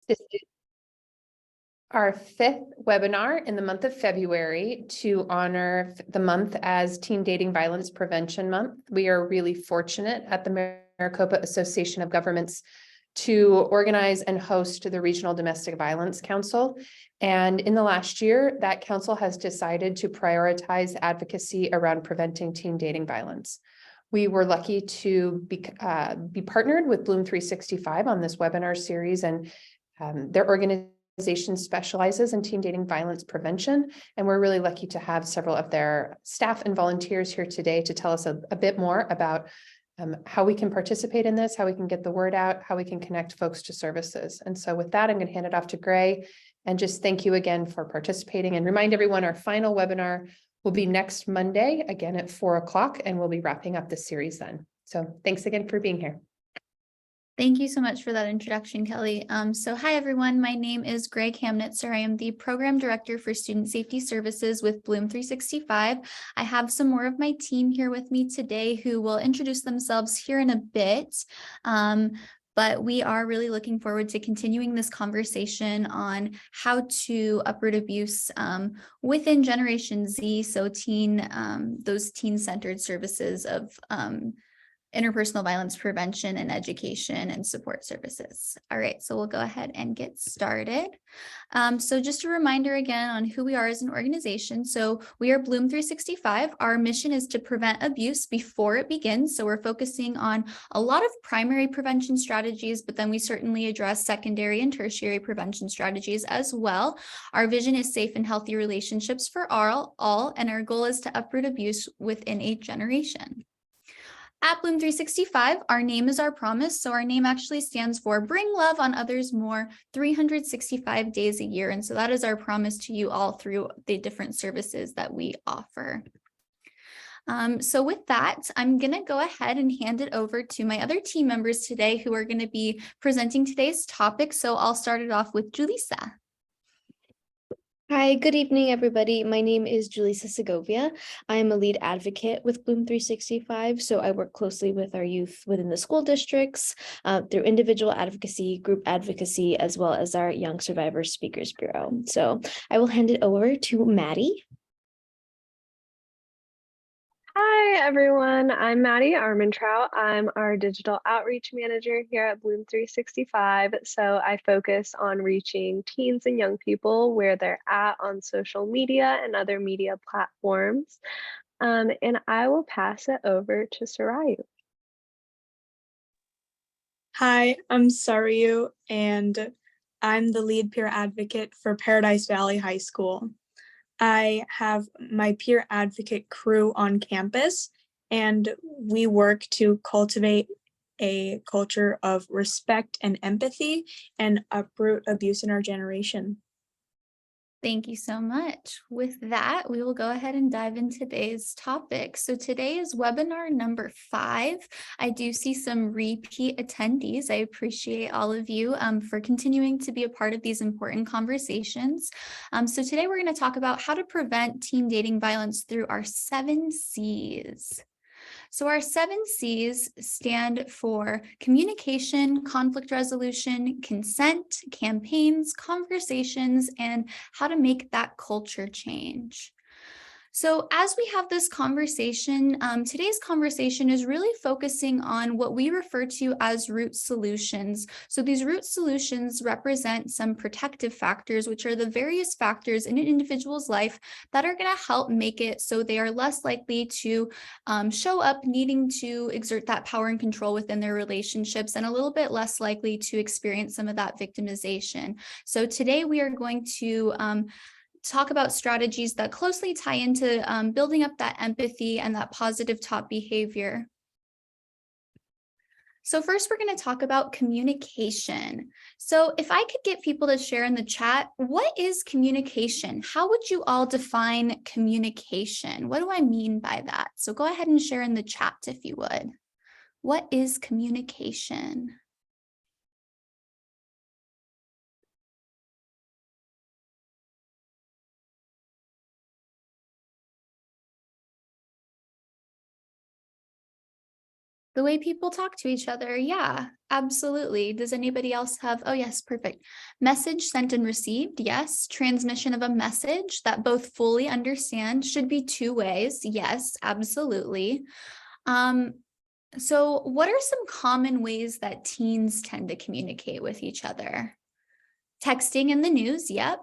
This is our fifth webinar in the month of February to honor the month as Teen Dating Violence Prevention Month. We are really fortunate at the Maricopa Association of Governments to organize and host the Regional Domestic Violence Council. And in the last year, that council has decided to prioritize advocacy around preventing teen dating violence. We were lucky to be partnered with Bloom 365 on this webinar series, and their organization specializes in teen dating violence prevention. And we're really lucky to have several of their staff and volunteers here today to tell us a bit more about how we can participate in this, how we can get the word out, how we can connect folks to services. And so with that, I'm going to hand it off to Gray and just thank you again for participating and remind everyone our final webinar will be next Monday, again at 4 o'clock, and we'll be wrapping up the series then. So thanks again for being here. Thank you so much for that introduction, Kelly. So hi, everyone. My name is Greg Hamnitzer. I am the Program Director for Student Safety Services with Bloom 365. I have some more of my team here with me today who will introduce themselves here in a bit. But we are really looking forward to continuing this conversation on how to uproot abuse within Generation Z, so those teen-centered services of interpersonal violence prevention and education and support services. All right, so we'll go ahead and get started. So just a reminder again on who we are as an organization. So we are Bloom 365. Our mission is to prevent abuse before it begins. So we're focusing on a lot of primary prevention strategies, but then we certainly address secondary and tertiary prevention strategies as well. Our vision is safe and healthy relationships for all, and our goal is to uproot abuse within a generation. At Bloom 365, our name is our promise. So our name actually stands for Bring Love on Others More 365 days a year. And so that is our promise to you all through the different services that we offer. So with that, I'm going to go ahead and hand it over to my other team members today who are going to be presenting today's topic. So I'll start it off with Julissa. Hi, good evening, everybody. My name is Julissa Segovia. I am a lead advocate with Bloom 365. So I work closely with our youth within the school districts through individual advocacy, group advocacy, as well as our Young Survivors Speakers Bureau. So I will hand it over to Maddie. Hi, everyone. I'm Maddie Armentrout. I'm our digital outreach manager here at Bloom 365. So I focus on reaching teens and young people where they're at on social media and other media platforms. And I will pass it over to Sarayu. Hi, I'm Sarayu, and I'm the lead peer advocate for Paradise Valley High School. I have my peer advocate crew on campus, and we work to cultivate a culture of respect and empathy and uproot abuse in our generation. Thank you so much. With that, we will go ahead and dive into today's topic. So today is webinar number 5. I do see some repeat attendees. I appreciate all of you for continuing to be a part of these important conversations. So today we're going to talk about how to prevent teen dating violence through our 7 C's. So our 7 C's stand for communication, conflict resolution, consent, campaigns, conversations, and how to make that culture change. So as we have this conversation, today's conversation is really focusing on what we refer to as root solutions. So these root solutions represent some protective factors, which are the various factors in an individual's life that are going to help make it so they are less likely to show up needing to exert that power and control within their relationships, and a little bit less likely to experience some of that victimization. So today we are going to talk about strategies that closely tie into building up that empathy and that positive top behavior. So first, we're going to talk about communication. So if I could get people to share in the chat, what is communication? How would you all define communication? What do I mean by that? So go ahead and share in the chat if you would. What is communication? The way people talk to each other. Yeah, absolutely. Does anybody else have? Oh, yes, perfect. Message sent and received. Yes. Transmission of a message that both fully understand should be two ways. Yes, absolutely. So what are some common ways that teens tend to communicate with each other? Texting in the news. Yep.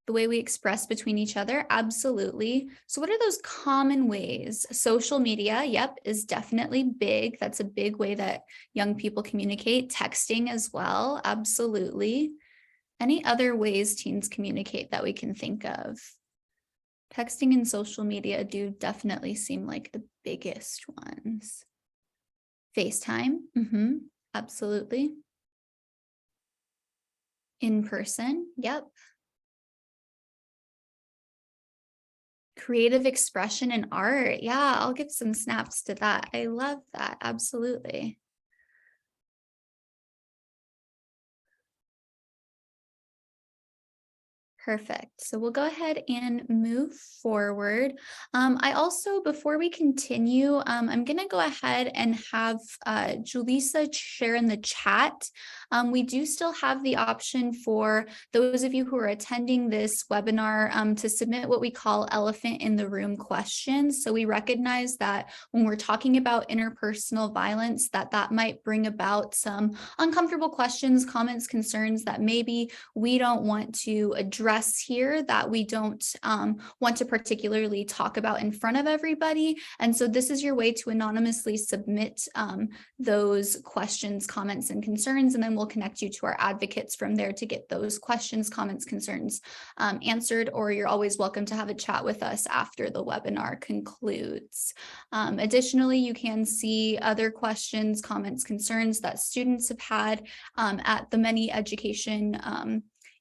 The way we express between each other, absolutely. So what are those common ways? Social media, yep, is definitely big. That's a big way that young people communicate. Texting as well, absolutely. Any other ways teens communicate that we can think of? Texting and social media do definitely seem like the biggest ones. FaceTime, absolutely. In person, yep. Creative expression and art. Yeah, I'll give some snaps to that. I love that. Absolutely. Perfect. So we'll go ahead and move forward. I also, before we continue, I'm going to go ahead and have Julissa share in the chat. We do still have the option for those of you who are attending this webinar to submit what we call elephant in the room questions. So we recognize that when we're talking about interpersonal violence, that might bring about some uncomfortable questions, comments, concerns that maybe we don't want to address here, that we don't want to particularly talk about in front of everybody. And so this is your way to anonymously submit those questions, comments, and concerns, and then we'll connect you to our advocates from there to get those questions, comments, concerns answered, or you're always welcome to have a chat with us after the webinar concludes. Additionally, you can see other questions, comments, concerns that students have had at the many education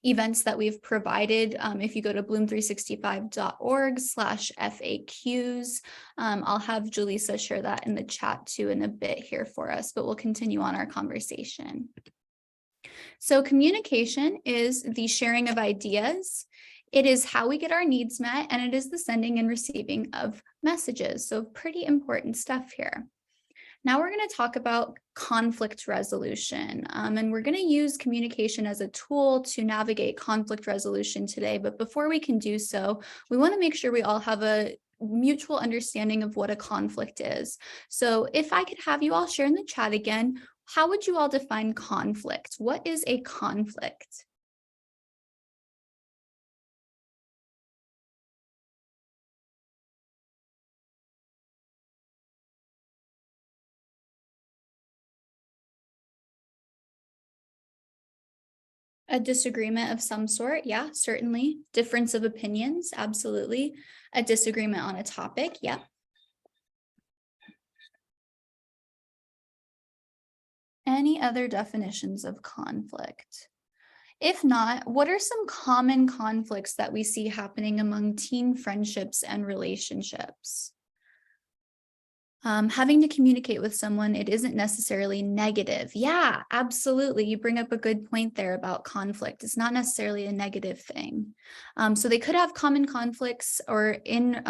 events that we've provided. If you go to bloom365.org/FAQs, I'll have Julissa share that in the chat too in a bit here for us, but we'll continue on our conversation. So communication is the sharing of ideas. It is how we get our needs met, and it is the sending and receiving of messages. So pretty important stuff here. Now we're going to talk about conflict resolution, and we're going to use communication as a tool to navigate conflict resolution today. But before we can do so, we want to make sure we all have a mutual understanding of what a conflict is. So if I could have you all share in the chat again, how would you all define conflict? What is a conflict? A disagreement of some sort, yeah, certainly. Difference of opinions, absolutely. A disagreement on a topic, yeah. Any other definitions of conflict? If not, what are some common conflicts that we see happening among teen friendships and relationships? Having to communicate with someone, it isn't necessarily negative. Yeah, absolutely. You bring up a good point there about conflict. It's not necessarily a negative thing. So they could have common conflicts or in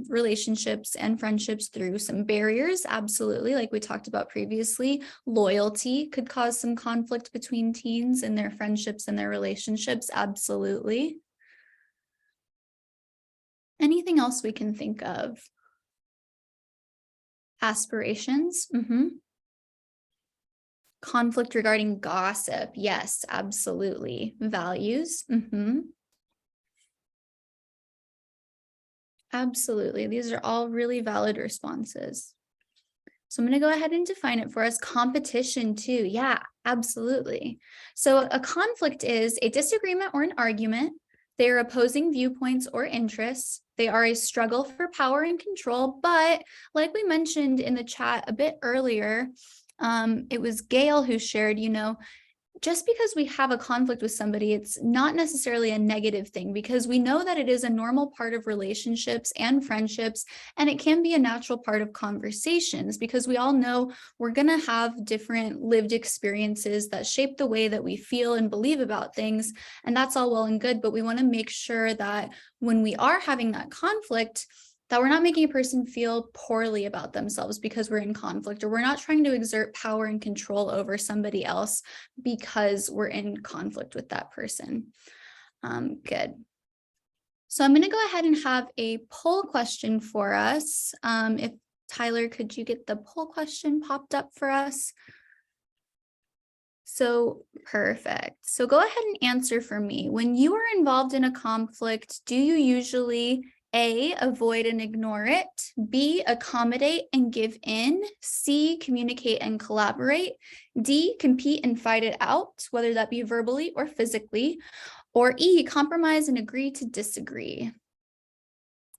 relationships and friendships through some barriers. Absolutely. Like we talked about previously, loyalty could cause some conflict between teens and their friendships and their relationships. Absolutely. Anything else we can think of? Aspirations. Conflict regarding gossip. Yes, absolutely. Values. Absolutely. These are all really valid responses. So I'm going to go ahead and define it for us. Competition too. Yeah, absolutely. So a conflict is a disagreement or an argument. They are opposing viewpoints or interests. They are a struggle for power and control. But like we mentioned in the chat a bit earlier, it was Gail who shared, just because we have a conflict with somebody, it's not necessarily a negative thing, because we know that it is a normal part of relationships and friendships, and it can be a natural part of conversations, because we all know we're going to have different lived experiences that shape the way that we feel and believe about things, and that's all well and good, but we want to make sure that when we are having that conflict, that we're not making a person feel poorly about themselves because we're in conflict, or we're not trying to exert power and control over somebody else because we're in conflict with that person. Good. So I'm going to go ahead and have a poll question for us. If Tyler, could you get the poll question popped up for us? So perfect. So go ahead and answer for me. When you are involved in a conflict, do you usually A, avoid and ignore it, B, accommodate and give in, C, communicate and collaborate, D, compete and fight it out, whether that be verbally or physically, or E, compromise and agree to disagree?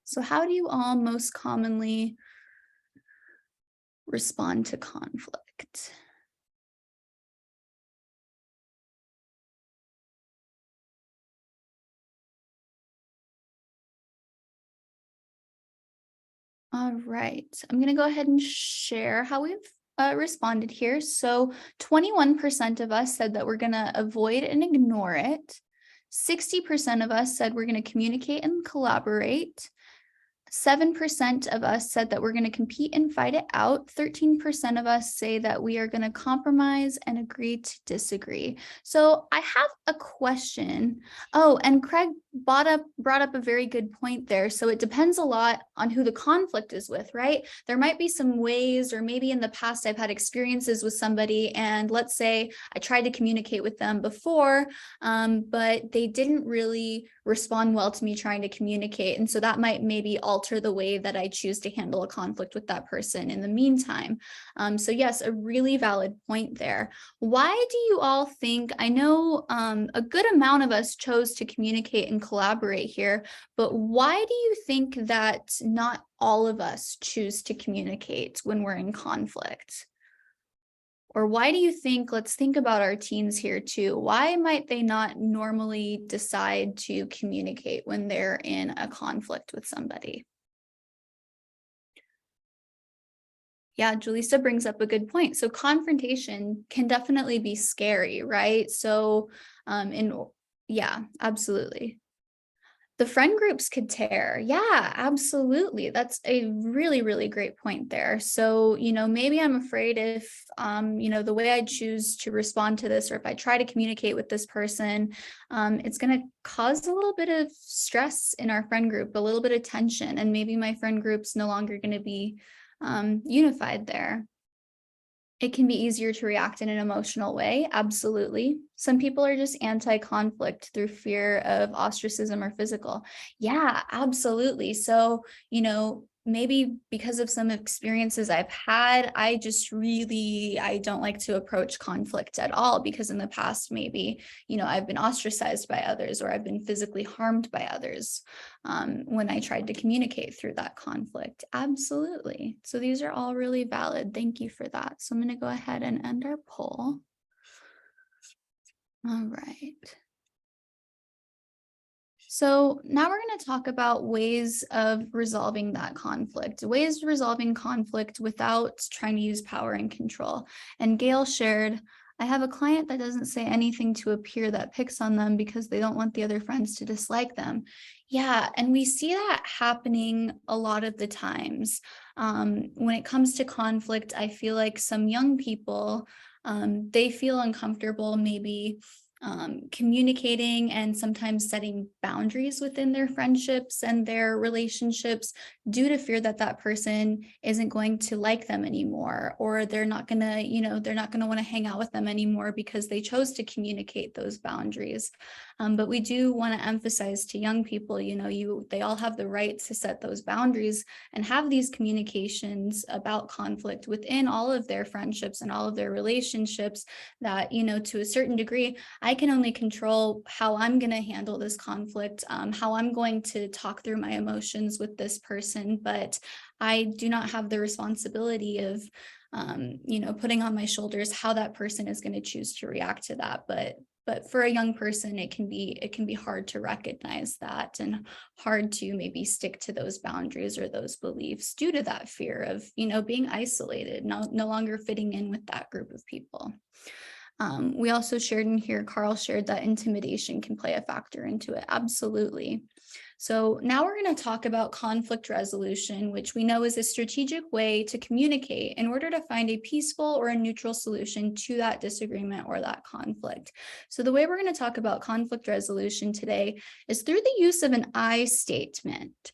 So how do you all most commonly respond to conflict? All right, I'm going to go ahead and share how we've responded here. So 21% of us said that we're going to avoid and ignore it. 60% of us said we're going to communicate and collaborate. 7% of us said that we're going to compete and fight it out. 13% of us say that we are going to compromise and agree to disagree. So I have a question. Oh, and Craig brought up a very good point there. So it depends a lot on who the conflict is with, right? There might be some ways, or maybe in the past I've had experiences with somebody, and let's say I tried to communicate with them before, but they didn't really respond well to me trying to communicate. And so that might maybe alter the way that I choose to handle a conflict with that person in the meantime. So yes, a really valid point there. Why do you all think, I know a good amount of us chose to communicate and collaborate here, but why do you think that not all of us choose to communicate when we're in conflict? Or why do you think, let's think about our teens here too. Why might they not normally decide to communicate when they're in a conflict with somebody? Yeah, Julissa brings up a good point. So confrontation can definitely be scary, right? So, yeah, absolutely. The friend groups could tear. Yeah, absolutely. That's a really, really great point there. So, maybe I'm afraid if, the way I choose to respond to this, or if I try to communicate with this person, it's going to cause a little bit of stress in our friend group, a little bit of tension, and maybe my friend group's no longer going to be unified there. It can be easier to react in an emotional way. Absolutely. Some people are just anti-conflict through fear of ostracism or physical. Yeah, absolutely. So, maybe because of some experiences I've had, I don't like to approach conflict at all, because in the past, maybe, I've been ostracized by others, or I've been physically harmed by others when I tried to communicate through that conflict. Absolutely. So these are all really valid. Thank you for that. So I'm going to go ahead and end our poll. All right. So now we're going to talk about ways of resolving that conflict, ways of resolving conflict without trying to use power and control. And Gail shared, I have a client that doesn't say anything to a peer that picks on them because they don't want the other friends to dislike them. Yeah, and we see that happening a lot of the times. When it comes to conflict, I feel like some young people, they feel uncomfortable maybe communicating and sometimes setting boundaries within their friendships and their relationships due to fear that that person isn't going to like them anymore, or they're not going to want to hang out with them anymore because they chose to communicate those boundaries. But we do want to emphasize to young people, they all have the right to set those boundaries and have these communications about conflict within all of their friendships and all of their relationships, that, to a certain degree, I can only control how I'm going to handle this conflict, how I'm going to talk through my emotions with this person, but I do not have the responsibility of, putting on my shoulders how that person is going to choose to react to that. But for a young person, it can be hard to recognize that, and hard to maybe stick to those boundaries or those beliefs due to that fear of, being isolated, no longer fitting in with that group of people. We also shared in here, Carl shared that intimidation can play a factor into it. Absolutely. So now we're going to talk about conflict resolution, which we know is a strategic way to communicate in order to find a peaceful or a neutral solution to that disagreement or that conflict. So the way we're going to talk about conflict resolution today is through the use of an I statement.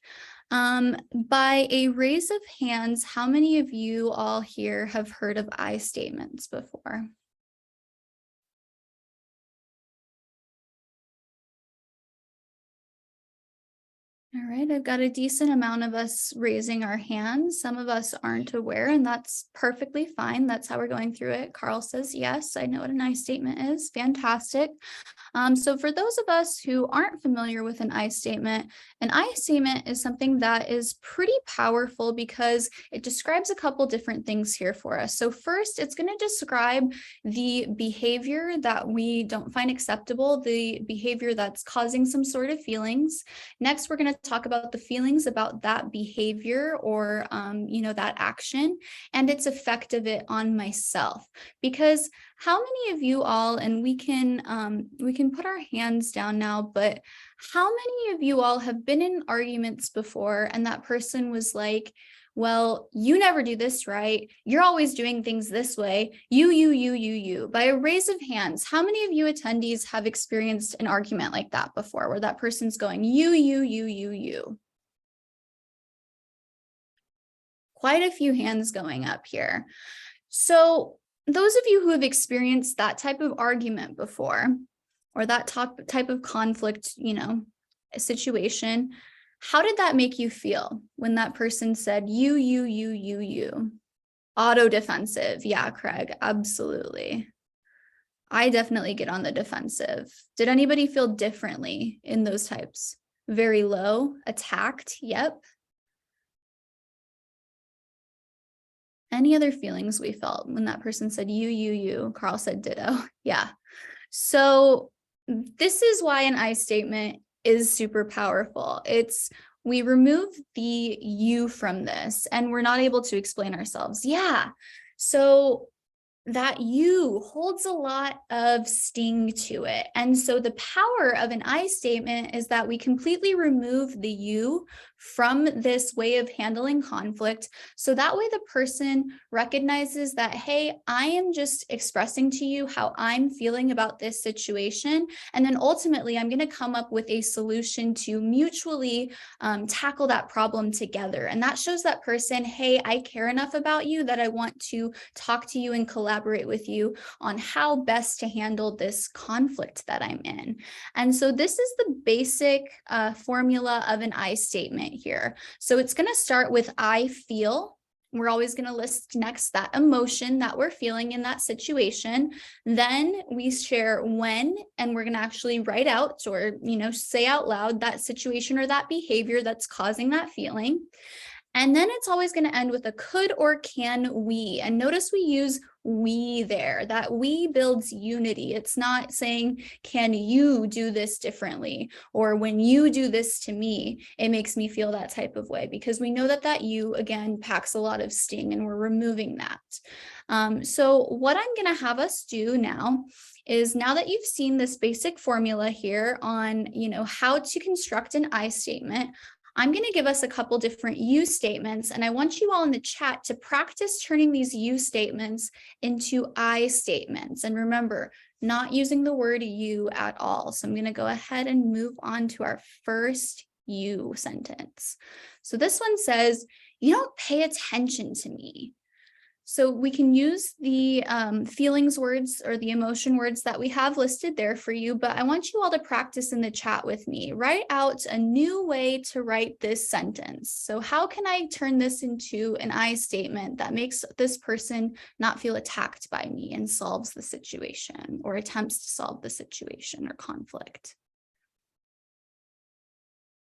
By a raise of hands, how many of you all here have heard of I statements before? All right, I've got a decent amount of us raising our hands. Some of us aren't aware, and that's perfectly fine. That's how we're going through it. Carl says, yes, I know what an I statement is. Fantastic. So for those of us who aren't familiar with an I statement is something that is pretty powerful because it describes a couple different things here for us. So first, it's going to describe the behavior that we don't find acceptable, the behavior that's causing some sort of feelings. Next, we're going to talk about the feelings about that behavior or, that action and its effect of it on myself. Because how many of you all, and we can put our hands down now, but how many of you all have been in arguments before and that person was like, well, you never do this right. You're always doing things this way. You. By a raise of hands, how many of you attendees have experienced an argument like that before, where that person's going, you? Quite a few hands going up here. So those of you who have experienced that type of argument before, or that type of conflict, situation, how did that make you feel when that person said, you? Auto defensive. Yeah, Craig, absolutely. I definitely get on the defensive. Did anybody feel differently in those types? Very low, attacked, yep. Any other feelings we felt when that person said you? Carl said ditto. Yeah. So this is why an I statement is super powerful. We remove the you from this and we're not able to explain ourselves. Yeah. So that you holds a lot of sting to it. And so the power of an I statement is that we completely remove the you from this way of handling conflict. So that way the person recognizes that, hey, I am just expressing to you how I'm feeling about this situation. And then ultimately, I'm going to come up with a solution to mutually tackle that problem together. And that shows that person, hey, I care enough about you that I want to talk to you and collaborate with you on how best to handle this conflict that I'm in. And so this is the basic formula of an I statement here. So it's going to start with I feel. We're always going to list next that emotion that we're feeling in that situation. Then we share when, and we're going to actually write out or, say out loud that situation or that behavior that's causing that feeling. And then it's always going to end with a could or can we. And notice we use we there. That we builds unity. It's not saying, can you do this differently? Or when you do this to me, it makes me feel that type of way. Because we know that you, again, packs a lot of sting and we're removing that. So what I'm going to have us do now is, now that you've seen this basic formula here on, how to construct an I statement, I'm going to give us a couple different you statements, and I want you all in the chat to practice turning these you statements into I statements. And remember, not using the word you at all. So I'm going to go ahead and move on to our first you sentence. So this one says, you don't pay attention to me. So we can use the feelings words or the emotion words that we have listed there for you, but I want you all to practice in the chat with me. Write out a new way to write this sentence. So how can I turn this into an I statement that makes this person not feel attacked by me and solves the situation or attempts to solve the situation or conflict?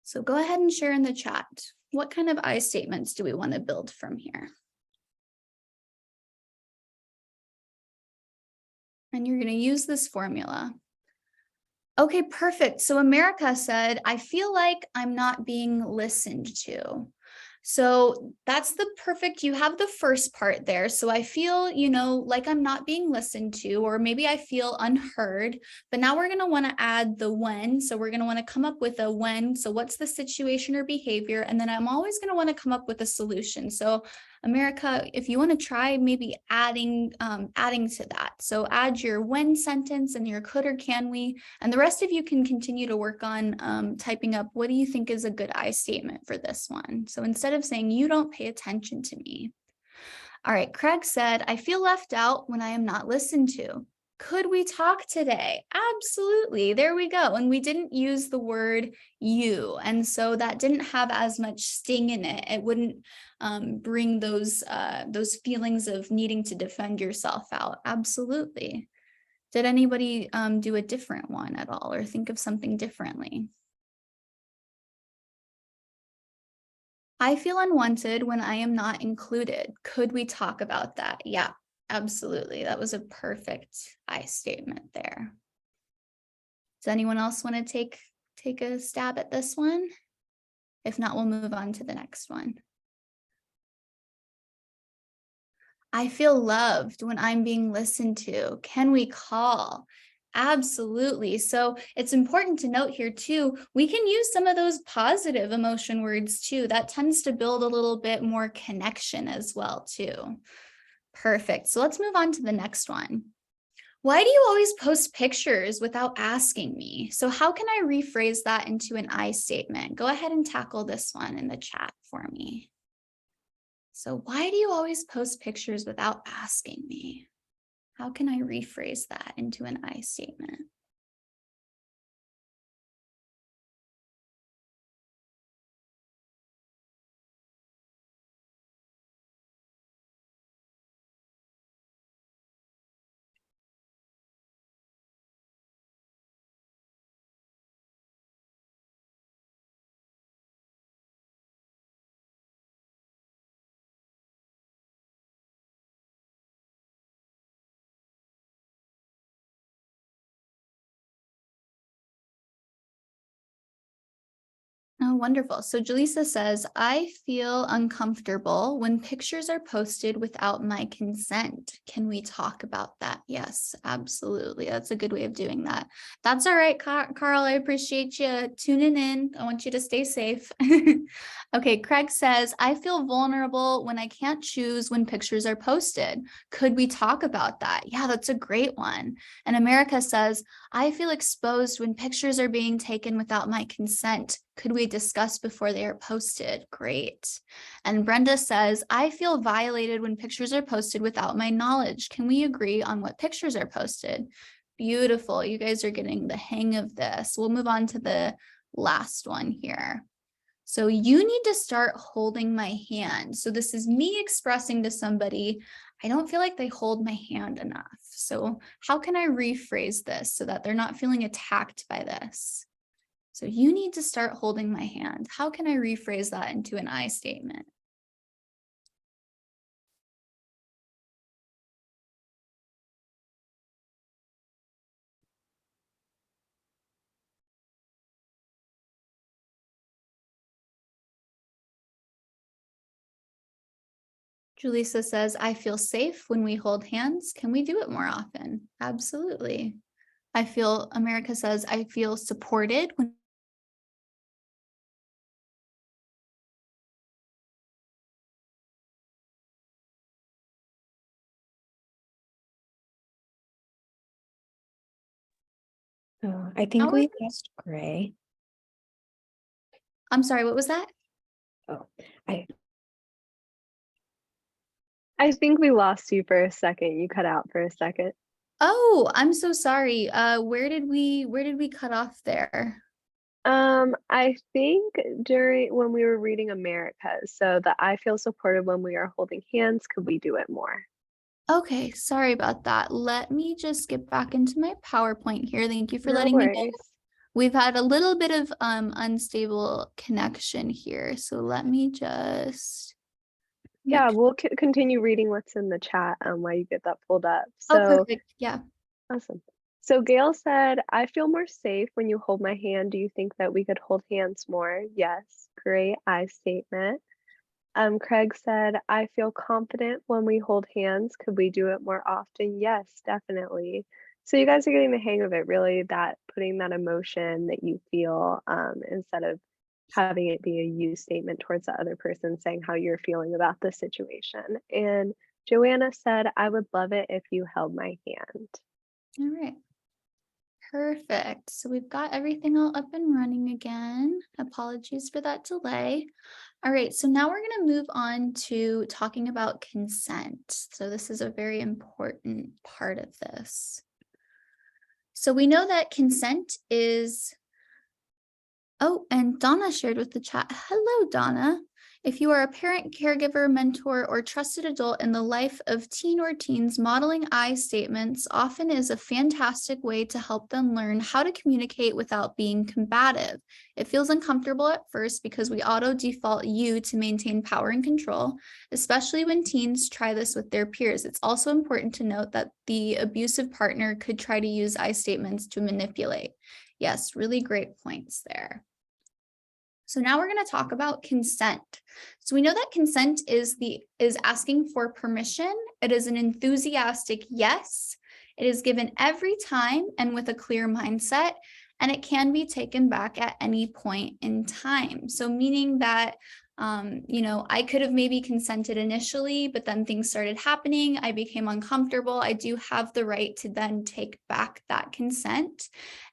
So go ahead and share in the chat. What kind of I statements do we want to build from here? And you're going to use this formula. Okay, perfect. So America said, I feel like I'm not being listened to. So that's the perfect, you have the first part there. So I feel, like I'm not being listened to, or maybe I feel unheard, but now we're going to want to add the when. So we're going to want to come up with a when. So what's the situation or behavior? And then I'm always going to want to come up with a solution. So America, if you want to try maybe adding to that. So add your when sentence and your could or can we, and the rest of you can continue to work on typing up what do you think is a good I statement for this one. So instead of saying you don't pay attention to me. All right, Craig said, I feel left out when I am not listened to. Could we talk today? Absolutely. There we go. And we didn't use the word you. And so that didn't have as much sting in it. It wouldn't bring those feelings of needing to defend yourself out. Absolutely. Did anybody do a different one at all or think of something differently? I feel unwanted when I am not included. Could we talk about that? Yeah, absolutely. That was a perfect I statement there. Does anyone else want to take a stab at this one? If not, we'll move on to the next one. I feel loved when I'm being listened to. Can we call? Absolutely. So it's important to note here too, we can use some of those positive emotion words too. That tends to build a little bit more connection as well too. Perfect. So let's move on to the next one. Why do you always post pictures without asking me? So how can I rephrase that into an I statement? Go ahead and tackle this one in the chat for me. So why do you always post pictures without asking me? How can I rephrase that into an I statement? Oh, wonderful. So Jaleesa says, I feel uncomfortable when pictures are posted without my consent. Can we talk about that? Yes, absolutely. That's a good way of doing that. That's all right, Carl. I appreciate you tuning in. I want you to stay safe. Okay, Craig says, I feel vulnerable when I can't choose when pictures are posted. Could we talk about that? Yeah, that's a great one. And America says, I feel exposed when pictures are being taken without my consent. Could we discuss before they are posted? Great. And Brenda says, I feel violated when pictures are posted without my knowledge. Can we agree on what pictures are posted? Beautiful. You guys are getting the hang of this. We'll move on to the last one here. So you need to start holding my hand. So this is me expressing to somebody, I don't feel like they hold my hand enough. So how can I rephrase this so that they're not feeling attacked by this? So you need to start holding my hand. How can I rephrase that into an I statement? Julissa says, I feel safe when we hold hands. Can we do it more often? Absolutely. America says, I feel supported when Oh, I think we lost Gray. I'm sorry, what was that? Oh, I think we lost you for a second. You cut out for a second. Oh, I'm so sorry. Where did we cut off there? I think when we were reading America's, so that I feel supported when we are holding hands, could we do it more? Okay, sorry about that. Let me just get back into my PowerPoint here. Thank you for No letting me know. worries. We've had a little bit of unstable connection here. So let me just Yeah, make we'll continue reading what's in the chat while you get that pulled up. Oh, So perfect. Yeah. awesome. So Gail said, I feel more safe when you hold my hand. Do you think that we could hold hands more? Yes, great I statement. Craig said, I feel confident when we hold hands. Could we do it more often? Yes, definitely. So you guys are getting the hang of it, really, that putting that emotion that you feel instead of having it be a you statement towards the other person saying how you're feeling about the situation. And Joanna said, I would love it if you held my hand. All right. Perfect. So we've got everything all up and running again. Apologies for that delay. All right, so now we're going to move on to talking about consent. So this is a very important part of this. So we know that consent is, oh, and Donna shared with the chat. Hello, Donna. If you are a parent, caregiver, mentor, or trusted adult in the life of teen or teens, modeling I statements often is a fantastic way to help them learn how to communicate without being combative. It feels uncomfortable at first because we auto default you to maintain power and control, especially when teens try this with their peers. It's also important to note that the abusive partner could try to use I statements to manipulate. Yes, really great points there. So now we're going to talk about consent. So we know that consent is asking for permission. It is an enthusiastic yes. It is given every time and with a clear mindset, and it can be taken back at any point in time. So meaning that I could have maybe consented initially, but then things started happening. I became uncomfortable. I do have the right to then take back that consent.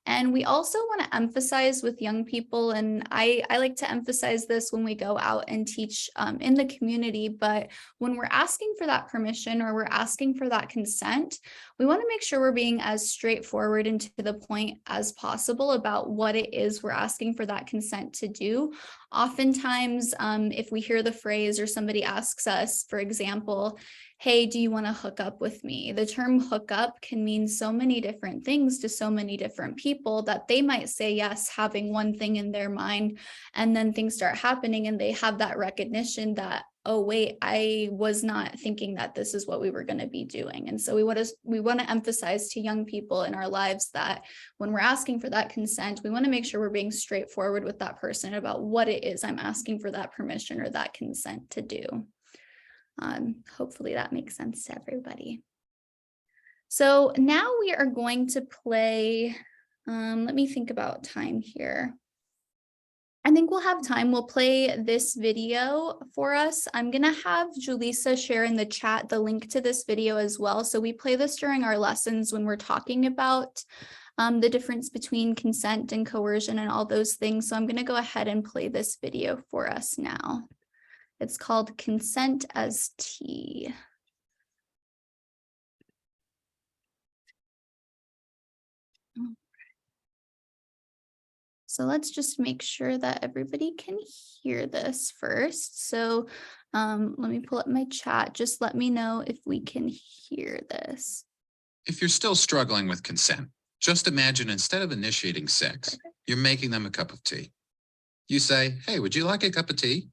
And we also want to emphasize with young people, and I like to emphasize this when we go out and teach in the community, but when we're asking for that permission or we're asking for that consent, we want to make sure we're being as straightforward and to the point as possible about what it is we're asking for that consent to do. Oftentimes, if we hear the phrase or somebody asks us, for example, hey, do you want to hook up with me? The term hook up can mean so many different things to so many different people that they might say yes, having one thing in their mind, and then things start happening and they have that recognition that, oh, wait, I was not thinking that this is what we were going to be doing. And so we want to emphasize to young people in our lives that when we're asking for that consent, we want to make sure we're being straightforward with that person about what it is I'm asking for that permission or that consent to do. Hopefully that makes sense to everybody. So now we are going to play, let me think about time here. I think we'll have time. We'll play this video for us. I'm going to have Julissa share in the chat the link to this video as well. So we play this during our lessons when we're talking about the difference between consent and coercion and all those things. So I'm going to go ahead and play this video for us now. It's called Consent as Tea. So let's just make sure that everybody can hear this first. So let me pull up my chat. Just let me know if we can hear this. If you're still struggling with consent, just imagine instead of initiating sex, you're making them a cup of tea. You say, hey, would you like a cup of tea?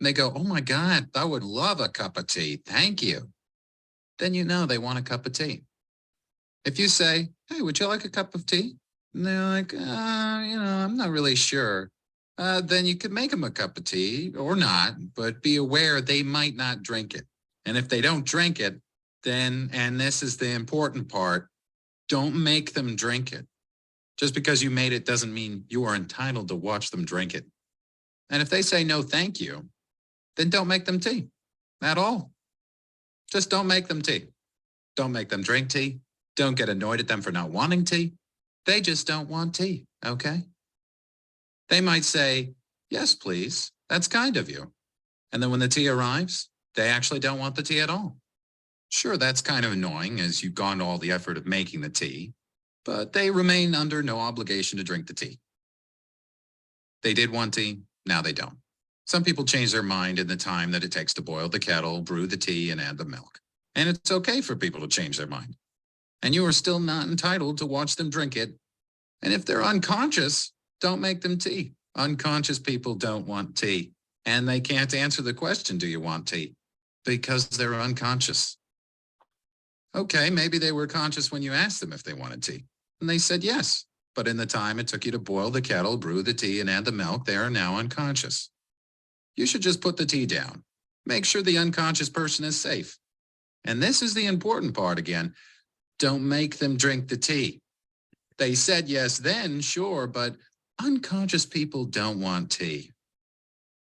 And they go, oh my God, I would love a cup of tea. Thank you. Then you know they want a cup of tea. If you say, hey, would you like a cup of tea? And they're like, I'm not really sure. Then you could make them a cup of tea or not, but be aware they might not drink it. And if they don't drink it, then, and this is the important part, don't make them drink it. Just because you made it doesn't mean you are entitled to watch them drink it. And if they say no, thank you, then don't make them tea at all. Just don't make them tea. Don't make them drink tea. Don't get annoyed at them for not wanting tea. They just don't want tea, okay? They might say, yes, please, that's kind of you. And then when the tea arrives, they actually don't want the tea at all. Sure, that's kind of annoying as you've gone to all the effort of making the tea, but they remain under no obligation to drink the tea. They did want tea, now they don't. Some people change their mind in the time that it takes to boil the kettle, brew the tea, and add the milk. And it's okay for people to change their mind. And you are still not entitled to watch them drink it. And if they're unconscious, don't make them tea. Unconscious people don't want tea. And they can't answer the question, do you want tea? Because they're unconscious. Okay, maybe they were conscious when you asked them if they wanted tea. And they said yes. But in the time it took you to boil the kettle, brew the tea, and add the milk, they are now unconscious. You should just put the tea down Make sure the unconscious person is safe. And this is the important part again. Don't make them drink the tea. They said yes then, sure, but unconscious people don't want tea.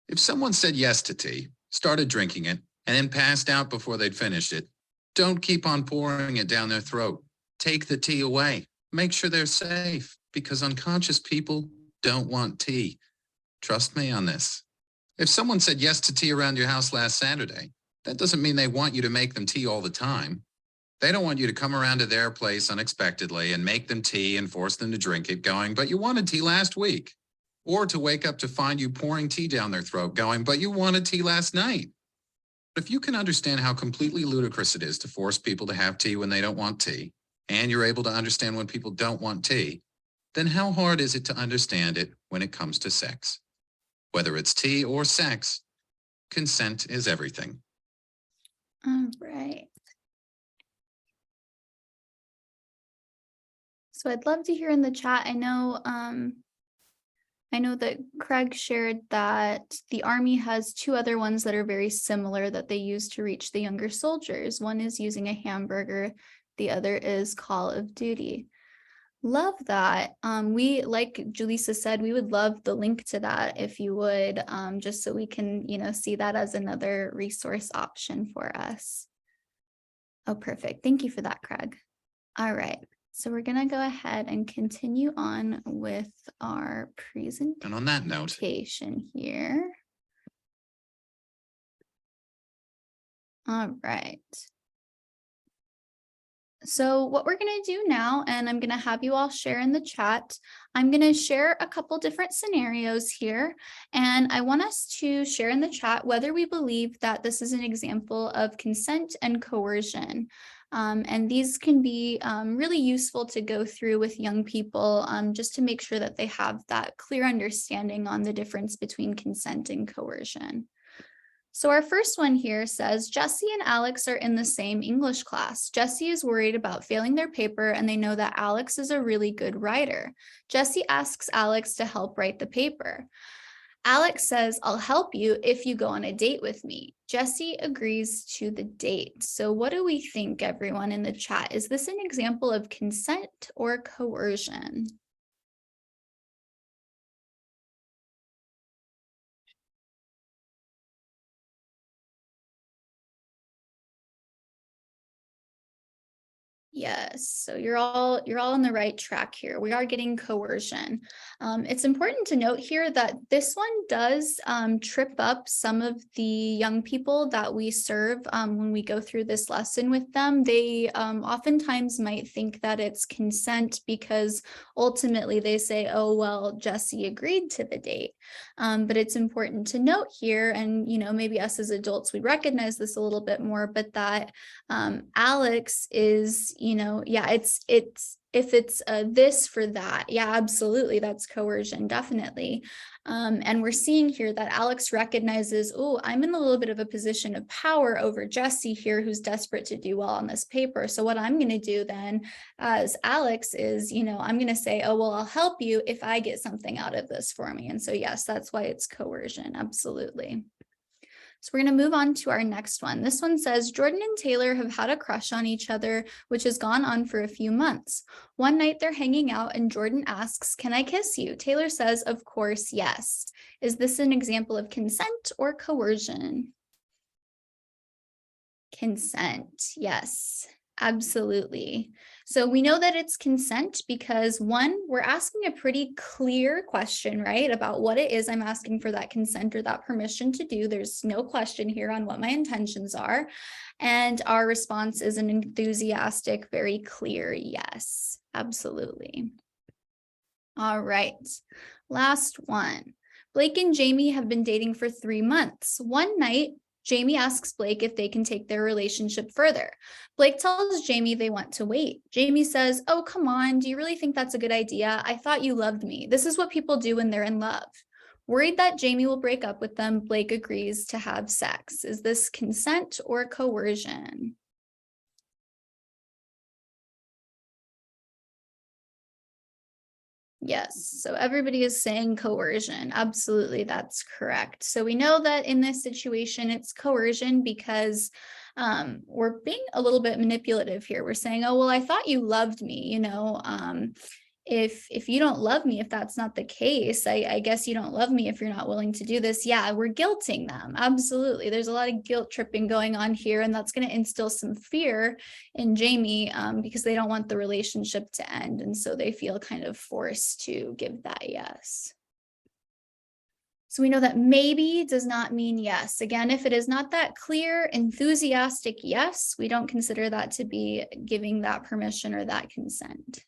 If someone said yes to tea, started drinking it, and then passed out before they'd finished it, don't keep on pouring it down their throat. Take the tea away. Make sure they're safe, because unconscious people don't want tea. Trust me on this. If someone said yes to tea around your house last Saturday, that doesn't mean they want you to make them tea all the time. They don't want you to come around to their place unexpectedly and make them tea and force them to drink it going, but you wanted tea last week. Or to wake up to find you pouring tea down their throat going, but you wanted tea last night. But if you can understand how completely ludicrous it is to force people to have tea when they don't want tea, and you're able to understand when people don't want tea, then how hard is it to understand it when it comes to sex? Whether it's tea or sex, consent is everything. All right. So I'd love to hear in the chat. I know that Craig shared that the Army has two other ones that are very similar that they use to reach the younger soldiers. One is using a hamburger, the other is Call of Duty. Love that. We, like Julissa said, we would love the link to that if you would, just so we can, see that as another resource option for us. Oh, perfect. Thank you for that, Craig. All right. So we're going to go ahead and continue on with our presentation. And on that note, here. All right. So what we're going to do now, and I'm going to have you all share in the chat, I'm going to share a couple different scenarios here, and I want us to share in the chat whether we believe that this is an example of consent and coercion. And these can be really useful to go through with young people just to make sure that they have that clear understanding on the difference between consent and coercion. So our first one here says, Jesse and Alex are in the same English class. Jesse is worried about failing their paper and they know that Alex is a really good writer. Jesse asks Alex to help write the paper. Alex says, I'll help you if you go on a date with me. Jesse agrees to the date. So what do we think, everyone in the chat? Is this an example of consent or coercion? Yes, so you're all on the right track here. We are getting coercion. It's important to note here that this one does trip up some of the young people that we serve when we go through this lesson with them. They oftentimes might think that it's consent because ultimately they say, oh, well, Jesse agreed to the date. But it's important to note here, and maybe us as adults, we recognize this a little bit more, but that Alex is, it's if it's this for that, yeah, absolutely, that's coercion, definitely. And we're seeing here that Alex recognizes, oh, I'm in a little bit of a position of power over Jesse here, who's desperate to do well on this paper. So what I'm going to do then as Alex is, I'm going to say, oh, well, I'll help you if I get something out of this for me. And so, yes, that's why it's coercion. Absolutely. So we're going to move on to our next one. This one says, Jordan and Taylor have had a crush on each other, which has gone on for a few months. One night they're hanging out and Jordan asks, can I kiss you? Taylor says, of course, yes. Is this an example of consent or coercion? Consent, yes, absolutely. So we know that it's consent because one, we're asking a pretty clear question, right, about what it is I'm asking for that consent or that permission to do. There's no question here on what my intentions are. And our response is an enthusiastic, very clear yes, absolutely. All right, last one. Blake and Jamie have been dating for 3 months. One night, Jamie asks Blake if they can take their relationship further. Blake tells Jamie they want to wait. Jamie says, oh, come on, do you really think that's a good idea? I thought you loved me. This is what people do when they're in love. Worried that Jamie will break up with them, Blake agrees to have sex. Is this consent or coercion? Yes, so everybody is saying coercion. Absolutely, that's correct. So we know that in this situation, it's coercion because we're being a little bit manipulative here. We're saying, oh, well, I thought you loved me, if you don't love me, if that's not the case, I guess you don't love me if you're not willing to do this. Yeah, we're guilting them. Absolutely. There's a lot of guilt tripping going on here, and that's going to instill some fear in Jamie because they don't want the relationship to end. And so they feel kind of forced to give that yes. So we know that maybe does not mean yes. Again, if it is not that clear, enthusiastic yes, we don't consider that to be giving that permission or that consent.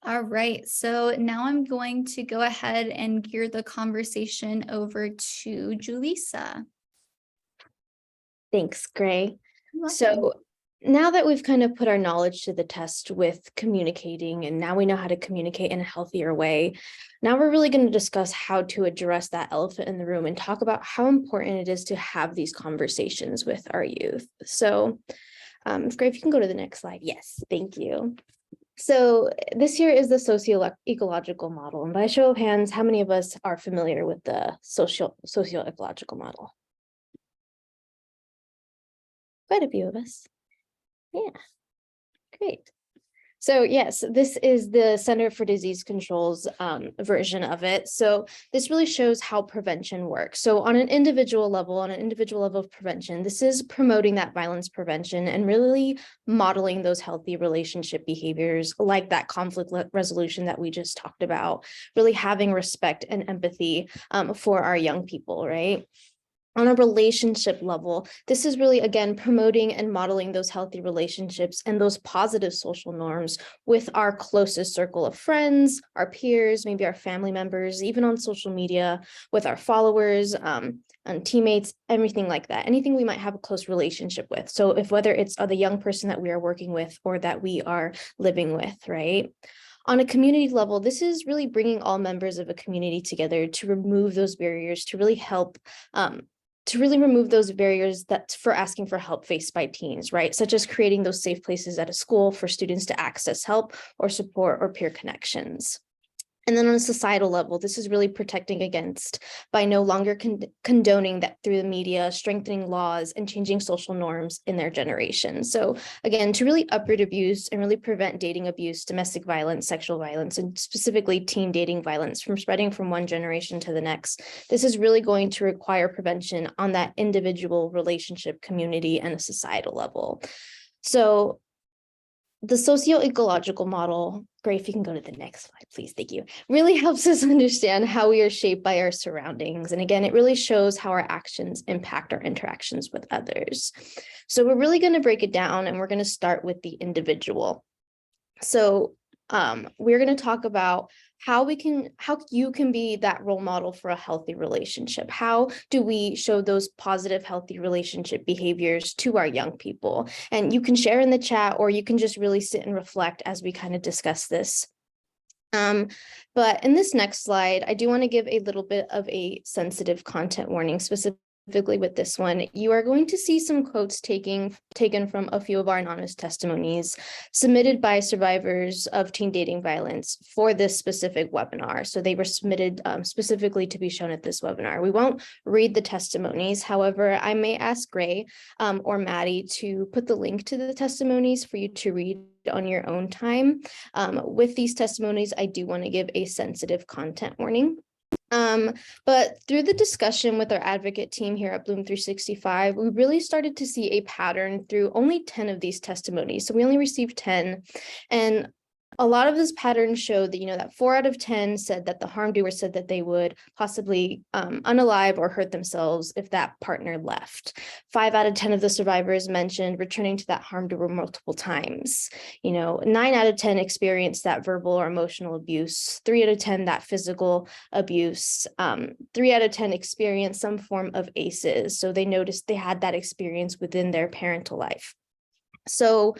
All right, so now I'm going to go ahead and gear the conversation over to Julissa. Thanks, Gray. You're welcome. So now that we've kind of put our knowledge to the test with communicating, and now we know how to communicate in a healthier way, now we're really going to discuss how to address that elephant in the room and talk about how important it is to have these conversations with our youth. So, Gray, if you can go to the next slide. Yes, thank you. So this here is the socio-ecological model. And by show of hands, how many of us are familiar with the socio-ecological model? Quite a few of us. Yeah, great. So yes, this is the Center for Disease Control's version of it. So this really shows how prevention works. So on an individual level of prevention, this is promoting that violence prevention and really modeling those healthy relationship behaviors like that conflict resolution that we just talked about, really having respect and empathy for our young people, right? On a relationship level, this is really, again, promoting and modeling those healthy relationships and those positive social norms with our closest circle of friends, our peers, maybe our family members, even on social media, with our followers, and teammates, everything like that, anything we might have a close relationship with. So if whether it's the young person that we are working with or that we are living with, right? On a community level, this is really bringing all members of a community together to remove those barriers, to really help remove those barriers that for asking for help faced by teens, right? Such as creating those safe places at a school for students to access help or support or peer connections. And then on a societal level, this is really protecting against by no longer condoning that through the media, strengthening laws and changing social norms in their generation. So again, to really uproot abuse and really prevent dating abuse, domestic violence, sexual violence, and specifically teen dating violence from spreading from one generation to the next. This is really going to require prevention on that individual relationship, community, and a societal level. So the socio-ecological model, Gray, if you can go to the next slide, please, thank you, really helps us understand how we are shaped by our surroundings. And again, it really shows how our actions impact our interactions with others. So we're really going to break it down, and we're going to start with the individual. So we're going to talk about how you can be that role model for a healthy relationship. How do we show those positive, healthy relationship behaviors to our young people? And you can share in the chat, or you can just really sit and reflect as we kind of discuss this. But in this next slide, I do want to give a little bit of a sensitive content warning, specifically with this one. You are going to see some quotes taken from a few of our anonymous testimonies submitted by survivors of teen dating violence for this specific webinar. So they were submitted specifically to be shown at this webinar. We won't read the testimonies. However, I may ask Gray or Maddie to put the link to the testimonies for you to read on your own time. With these testimonies, I do want to give a sensitive content warning. But through the discussion with our advocate team here at Bloom 365, we really started to see a pattern through only 10 of these testimonies. So we only received 10, and a lot of this pattern showed that, that 4 out of 10 said that the harm doer said that they would possibly unalive or hurt themselves if that partner left. 5 out of 10 of the survivors mentioned returning to that harm doer multiple times. 9 out of 10 experienced that verbal or emotional abuse. 3 out of 10 that physical abuse. 3 out of 10 experienced some form of ACEs. So they noticed they had that experience within their parental life. So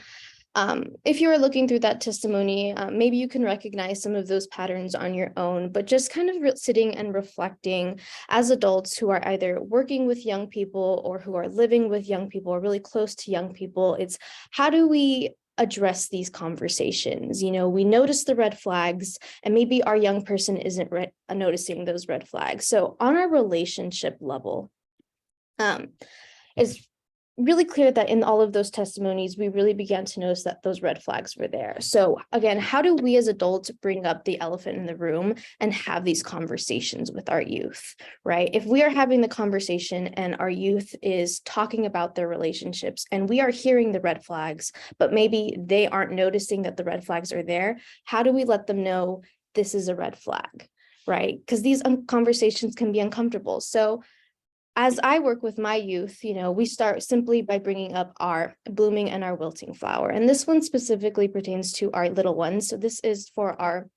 if you are looking through that testimony, maybe you can recognize some of those patterns on your own, but just kind of sitting and reflecting as adults who are either working with young people or who are living with young people or really close to young people, it's how do we address these conversations. You know, we notice the red flags and maybe our young person isn't noticing those red flags. So on our relationship level, it's really clear that in all of those testimonies, we really began to notice that those red flags were there. So again, how do we as adults bring up the elephant in the room and have these conversations with our youth, right? If we are having the conversation and our youth is talking about their relationships and we are hearing the red flags, but maybe they aren't noticing that the red flags are there, how do we let them know this is a red flag, right? Because these conversations can be uncomfortable. So as I work with my youth, you know, we start simply by bringing up our blooming and our wilting flower. And this one specifically pertains to our little ones. So this is for our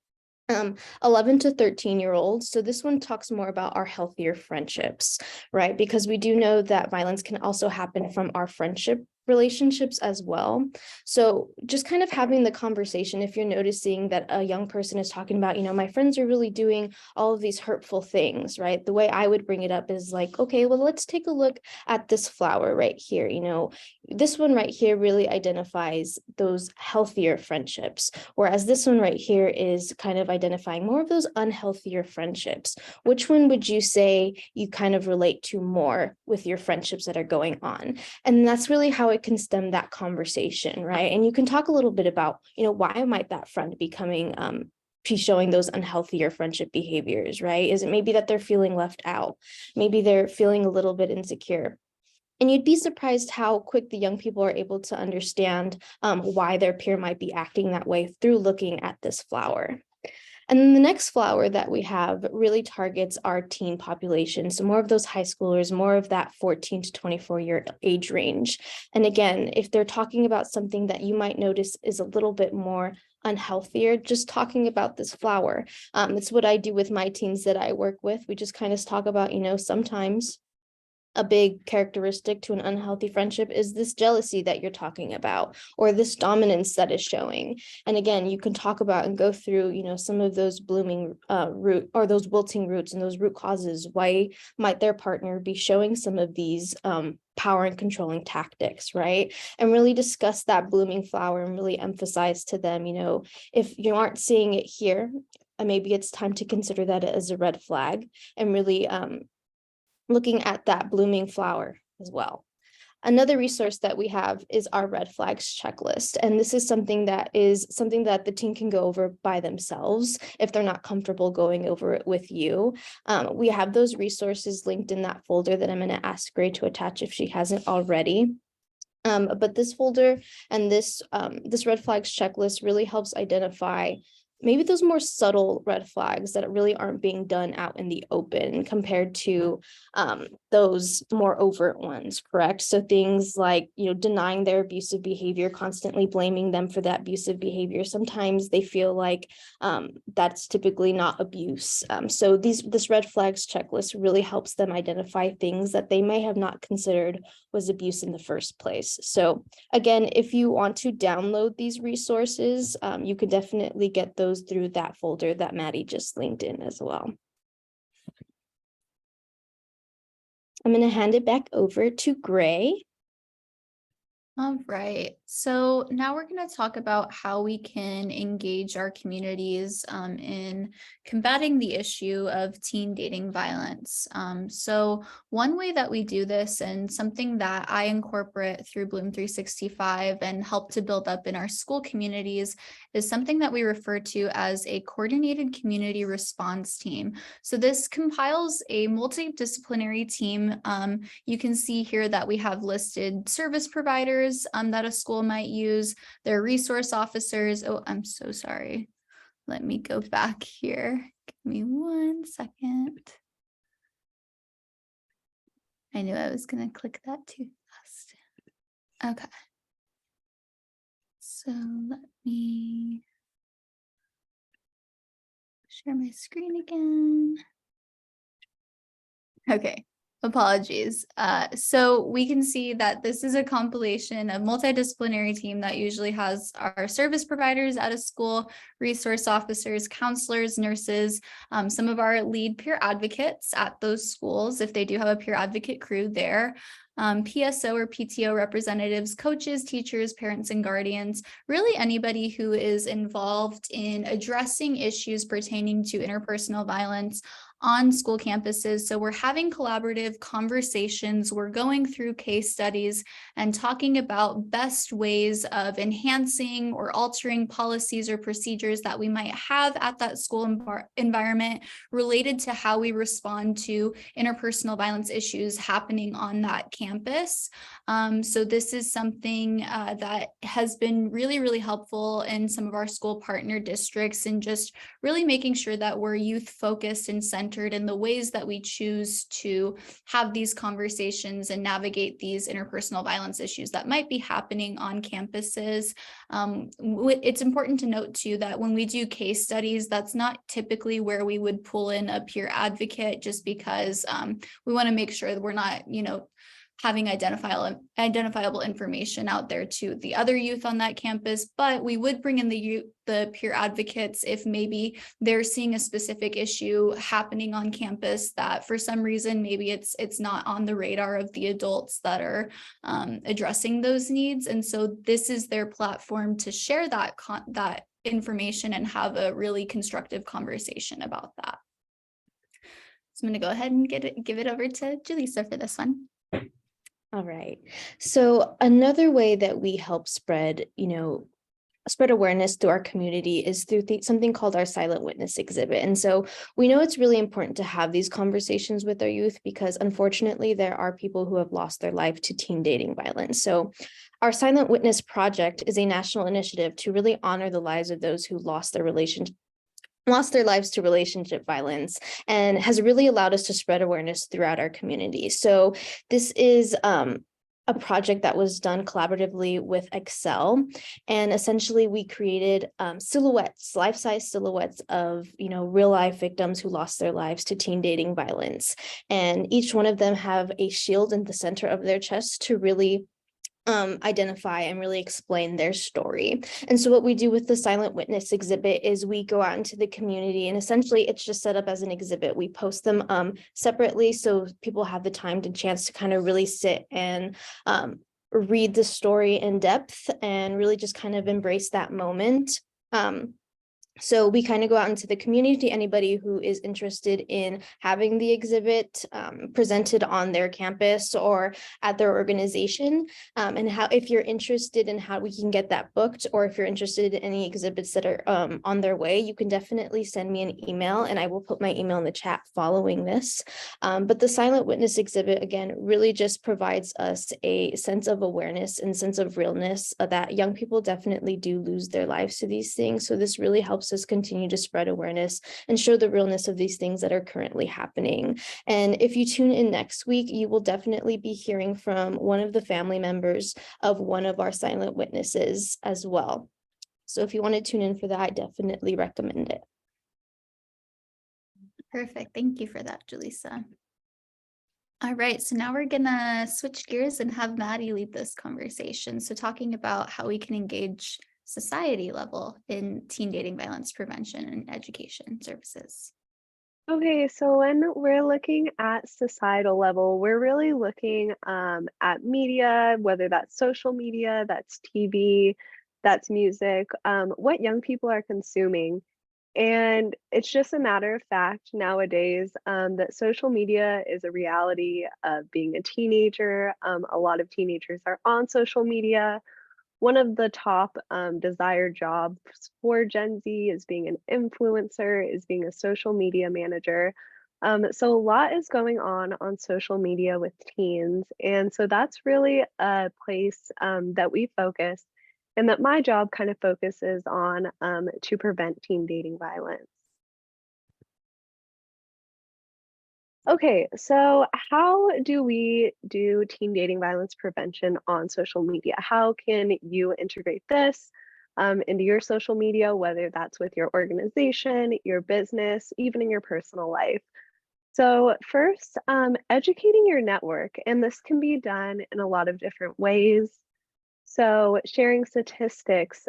11 to 13-year-olds. So this one talks more about our healthier friendships, right? Because we do know that violence can also happen from our friendship relationships as well. So just kind of having the conversation, if you're noticing that a young person is talking about, you know, my friends are really doing all of these hurtful things, right? The way I would bring it up is like, okay, well, let's take a look at this flower right here. You know, this one right here really identifies those healthier friendships, whereas this one right here is kind of identifying more of those unhealthier friendships. Which one would you say you kind of relate to more with your friendships that are going on? And that's really how it can stem that conversation, right? And you can talk a little bit about, you know, why might that friend be coming, be showing those unhealthier friendship behaviors, right? Is it maybe that they're feeling left out? Maybe they're feeling a little bit insecure. And you'd be surprised how quick the young people are able to understand why their peer might be acting that way through looking at this flower. And then the next flower that we have really targets our teen population. So more of those high schoolers, more of that 14 to 24-year age range. And again, if they're talking about something that you might notice is a little bit more unhealthier, just talking about this flower. It's what I do with my teens that I work with. We just kind of talk about, you know, sometimes a big characteristic to an unhealthy friendship is this jealousy that you're talking about, or this dominance that is showing. And again, you can talk about and go through, you know, some of those blooming root or those wilting roots and those root causes. Why might their partner be showing some of these power and controlling tactics, right? And really discuss that blooming flower and really emphasize to them, you know, if you aren't seeing it here, maybe it's time to consider that as a red flag and really looking at that blooming flower as well. Another resource that we have is our red flags checklist. And this is something that the teen can go over by themselves if they're not comfortable going over it with you. We have those resources linked in that folder that I'm going to ask Gray to attach if she hasn't already. But this folder and this red flags checklist really helps identify maybe those more subtle red flags that really aren't being done out in the open compared to those more overt ones, correct? So things like, you know, denying their abusive behavior, constantly blaming them for that abusive behavior. Sometimes they feel like that's typically not abuse. So this red flags checklist really helps them identify things that they may have not considered was abuse in the first place. So again, if you want to download these resources, you can definitely get those through that folder that Maddie just linked in as well. I'm going to hand it back over to Gray. All right, so now we're going to talk about how we can engage our communities in combating the issue of teen dating violence. So one way that we do this, and something that I incorporate through Bloom 365 and help to build up in our school communities, is something that we refer to as a coordinated community response team. So this compiles a multidisciplinary team. You can see here that we have listed service providers that a school might use, their resource officers. Oh, I'm so sorry. Let me go back here. Give me 1 second. I knew I was going to click that too fast. Okay. So let me share my screen again. Okay. Apologies. So we can see that this is a compilation of multidisciplinary team that usually has our service providers at a school, resource officers, counselors, nurses, some of our lead peer advocates at those schools, if they do have a peer advocate crew there. PSO or PTO representatives, coaches, teachers, parents, and guardians, really anybody who is involved in addressing issues pertaining to interpersonal violence on school campuses. So we're having collaborative conversations, we're going through case studies and talking about best ways of enhancing or altering policies or procedures that we might have at that school environment related to how we respond to interpersonal violence issues happening on that campus. So this is something that has been really, really helpful in some of our school partner districts, and just really making sure that we're youth focused and centered in the ways that we choose to have these conversations and navigate these interpersonal violence issues that might be happening on campuses. It's important to note too that when we do case studies, that's not typically where we would pull in a peer advocate, just because we want to make sure that we're not, having identifiable information out there to the other youth on that campus. But we would bring in the peer advocates if maybe they're seeing a specific issue happening on campus that for some reason maybe it's not on the radar of the adults that are addressing those needs. And so this is their platform to share that information and have a really constructive conversation about that. So I'm going to go ahead and give it over to Julissa for this one. All right. So another way that we help spread awareness to our community is through something called our silent witness exhibit. And so we know it's really important to have these conversations with our youth because unfortunately there are people who have lost their life to teen dating violence. So our Silent Witness Project is a national initiative to really honor the lives of those who lost their lives to relationship violence, and has really allowed us to spread awareness throughout our community. So this is a project that was done collaboratively with Excel, and essentially we created silhouettes, life-size silhouettes of real-life victims who lost their lives to teen dating violence, and each one of them have a shield in the center of their chest to really identify and really explain their story. And so what we do with the silent witness exhibit is we go out into the community, and essentially it's just set up as an exhibit. We post them separately so people have the time to chance to kind of really sit and read the story in depth and really just kind of embrace that moment. So we kind of go out into the community, anybody who is interested in having the exhibit presented on their campus or at their organization, and how, if you're interested in how we can get that booked, or if you're interested in any exhibits that are on their way, you can definitely send me an email, and I will put my email in the chat following this. But the silent witness exhibit, again, really just provides us a sense of awareness and sense of realness that young people definitely do lose their lives to these things. So this really helps us continue to spread awareness and show the realness of these things that are currently happening. And if you tune in next week, you will definitely be hearing from one of the family members of one of our silent witnesses as well. So if you want to tune in for that, I definitely recommend it. Perfect. Thank you for that, Julissa. All right, so now we're gonna switch gears and have Maddie lead this conversation. So talking about how we can engage society level in teen dating violence prevention and education services. Okay, so when we're looking at societal level, we're really looking at media, whether that's social media, that's TV, that's music, what young people are consuming. And it's just a matter of fact nowadays that social media is a reality of being a teenager. A lot of teenagers are on social media. One of the top desired jobs for Gen Z is being an influencer, is being a social media manager. So a lot is going on social media with teens. And so that's really a place that we focus, and that my job kind of focuses on to prevent teen dating violence. Okay, so how do we do teen dating violence prevention on social media? How can you integrate this into your social media, whether that's with your organization, your business, even in your personal life? So first, educating your network, and this can be done in a lot of different ways. So sharing statistics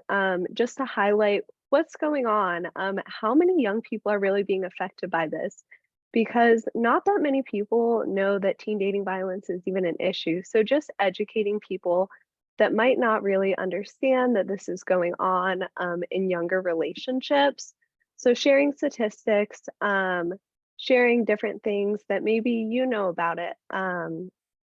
just to highlight what's going on, how many young people are really being affected by this. because not that many people know that teen dating violence is even an issue. So just educating people that might not really understand that this is going on in younger relationships. So sharing statistics, sharing different things that maybe you know about it.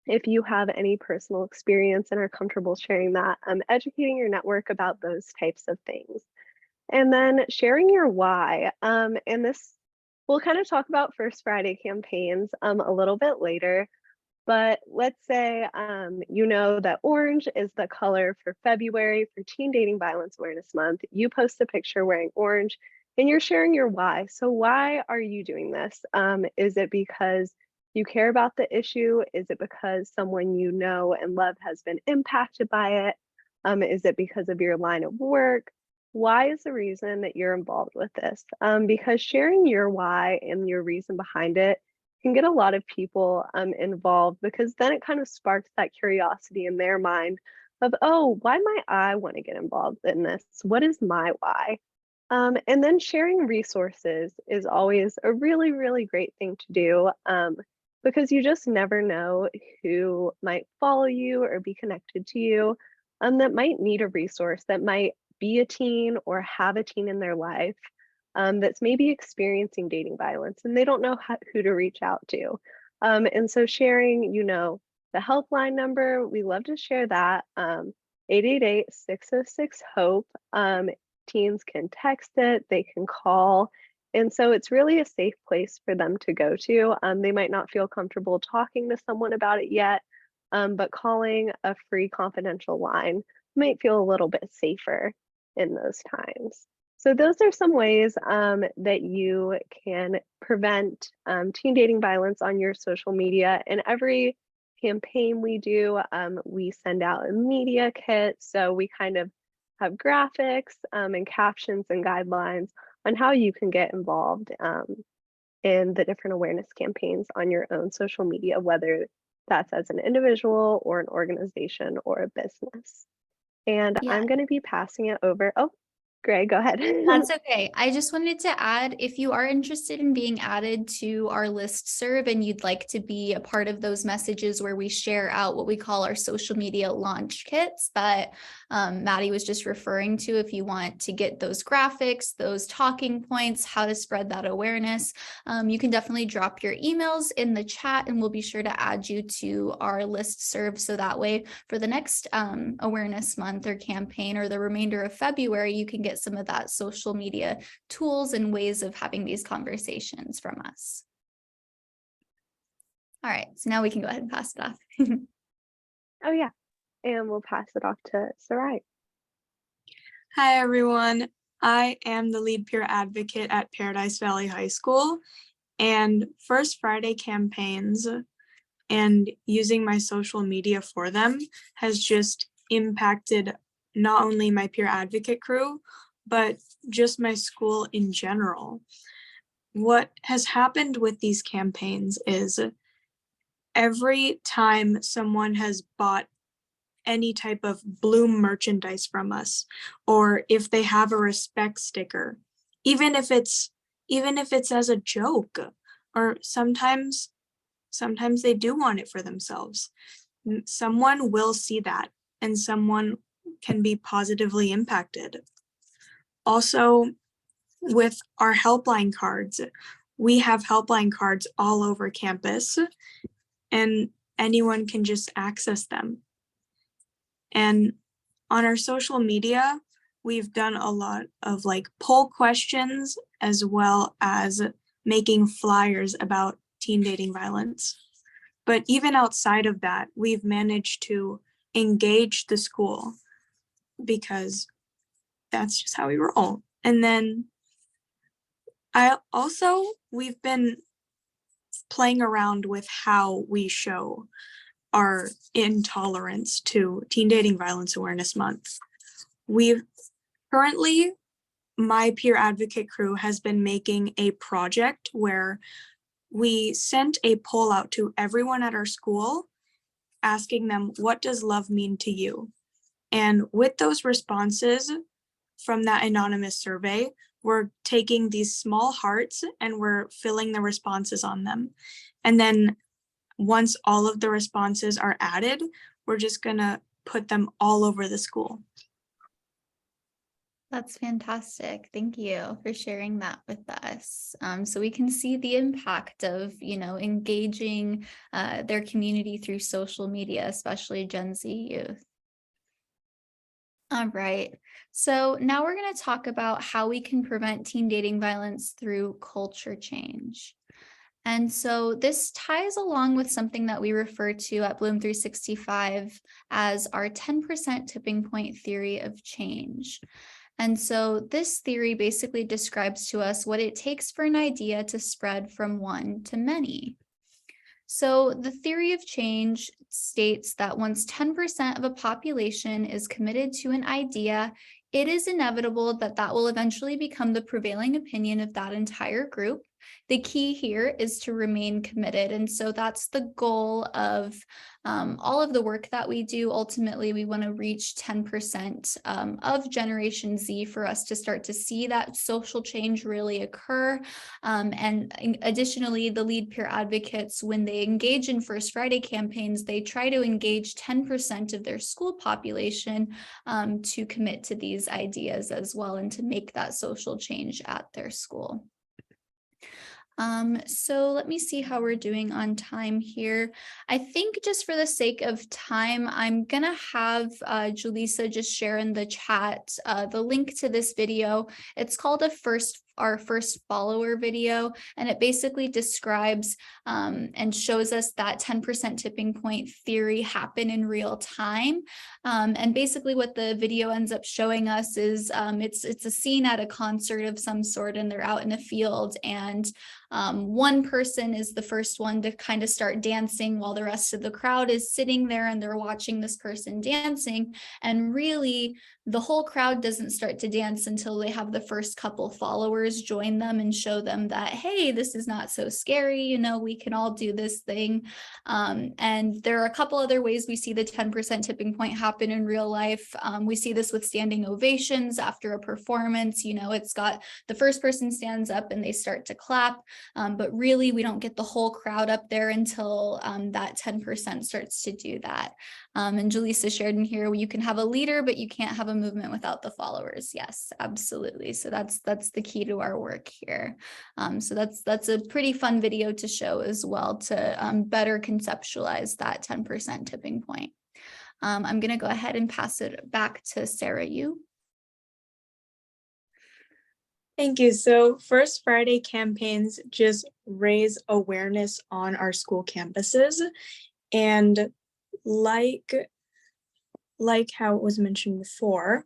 If you have any personal experience and are comfortable sharing that, educating your network about those types of things. And then sharing your why. And this, we'll kind of talk about First Friday campaigns a little bit later. But let's say you know that orange is the color for February for Teen Dating Violence Awareness Month. You post a picture wearing orange and you're sharing your why. So why are you doing this? Is it because you care about the issue? Is it because someone you know and love has been impacted by it? Is it because of your line of work? Why is the reason that you're involved with this? Because sharing your why and your reason behind it can get a lot of people involved, because then it kind of sparks that curiosity in their mind of, oh, why might I want to get involved in this? What is my why? And then sharing resources is always a really, really great thing to do, because you just never know who might follow you or be connected to you that might need a resource, that might be a teen or have a teen in their life that's maybe experiencing dating violence and they don't know who to reach out to. And so sharing, you know, the helpline number, we love to share that, 888-606-HOPE. Teens can text it, they can call. And so it's really a safe place for them to go to. They might not feel comfortable talking to someone about it yet, but calling a free confidential line might feel a little bit safer in those times. So those are some ways that you can prevent teen dating violence on your social media. And every campaign we do, we send out a media kit. So we kind of have graphics and captions and guidelines on how you can get involved in the different awareness campaigns on your own social media, whether that's as an individual or an organization or a business. And Yeah. I'm going to be passing it over. Oh, Greg, go ahead. That's okay. I just wanted to add, if you are interested in being added to our listserv and you'd like to be a part of those messages where we share out what we call our social media launch kits that Maddie was just referring to, if you want to get those graphics, those talking points, how to spread that awareness, you can definitely drop your emails in the chat and we'll be sure to add you to our listserv. So that way for the next awareness month or campaign or the remainder of February, you can get some of that social media tools and ways of having these conversations from us. All right, so now we can go ahead and pass it off. Oh yeah, and we'll pass it off to Sarai. Hi, everyone. I am the lead peer advocate at Paradise Valley High School, and First Friday campaigns and using my social media for them has just impacted not only my peer advocate crew, but just my school in general. What has happened with these campaigns is every time someone has bought any type of Bloom merchandise from us, or if they have a respect sticker, even if it's as a joke, or sometimes they do want it for themselves, someone will see that and someone can be positively impacted. Also, with our helpline cards, we have helpline cards all over campus and anyone can just access them. And on our social media, we've done a lot of like poll questions as well as making flyers about teen dating violence. But even outside of that, we've managed to engage the school because that's just how we roll. And then we've been playing around with how we show our intolerance to Teen Dating Violence Awareness Month. Currently, my peer advocate crew has been making a project where we sent a poll out to everyone at our school, asking them, what does love mean to you? And with those responses from that anonymous survey, we're taking these small hearts and we're filling the responses on them. And then once all of the responses are added, we're just gonna put them all over the school. That's fantastic. Thank you for sharing that with us. So we can see the impact of, engaging their community through social media, especially Gen Z youth. All right. So now we're going to talk about how we can prevent teen dating violence through culture change. And so this ties along with something that we refer to at Bloom 365 as our 10% tipping point theory of change. And so this theory basically describes to us what it takes for an idea to spread from one to many. So the theory of change states that once 10% of a population is committed to an idea, it is inevitable that that will eventually become the prevailing opinion of that entire group. The key here is to remain committed. And so that's the goal of all of the work that we do. Ultimately, we want to reach 10% of Generation Z for us to start to see that social change really occur. And additionally, the lead peer advocates, when they engage in First Friday campaigns, they try to engage 10% of their school population to commit to these ideas as well and to make that social change at their school. So let me see how we're doing on time here. I think just for the sake of time, I'm gonna have Julissa just share in the chat the link to this video. It's called our first follower video, and it basically describes and shows us that 10% tipping point theory happen in real time. And basically what the video ends up showing us is it's a scene at a concert of some sort, and they're out in a field, and one person is the first one to kind of start dancing while the rest of the crowd is sitting there and they're watching this person dancing. And really, the whole crowd doesn't start to dance until they have the first couple followers join them and show them that, hey, this is not so scary, we can all do this thing. And there are a couple other ways we see the 10% tipping point happen in real life. We see this with standing ovations after a performance. It's got the first person stands up and they start to clap, but really we don't get the whole crowd up there until that 10% starts to do that. And Julissa shared in here, you can have a leader, but you can't have a movement without the followers. Yes, absolutely. So that's the key to our work here. So that's a pretty fun video to show as well to better conceptualize that 10% tipping point. I'm going to go ahead and pass it back to Sarah Yu. Thank you. So First Friday campaigns just raise awareness on our school campuses. And like how it was mentioned before,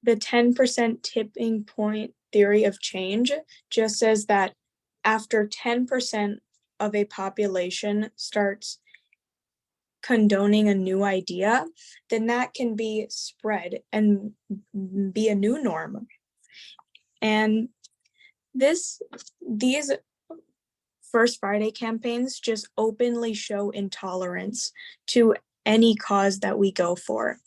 the 10% tipping point theory of change just says that after 10% of a population starts condoning a new idea, then that can be spread and be a new norm. And these First Friday campaigns just openly show intolerance to any cause that we go for.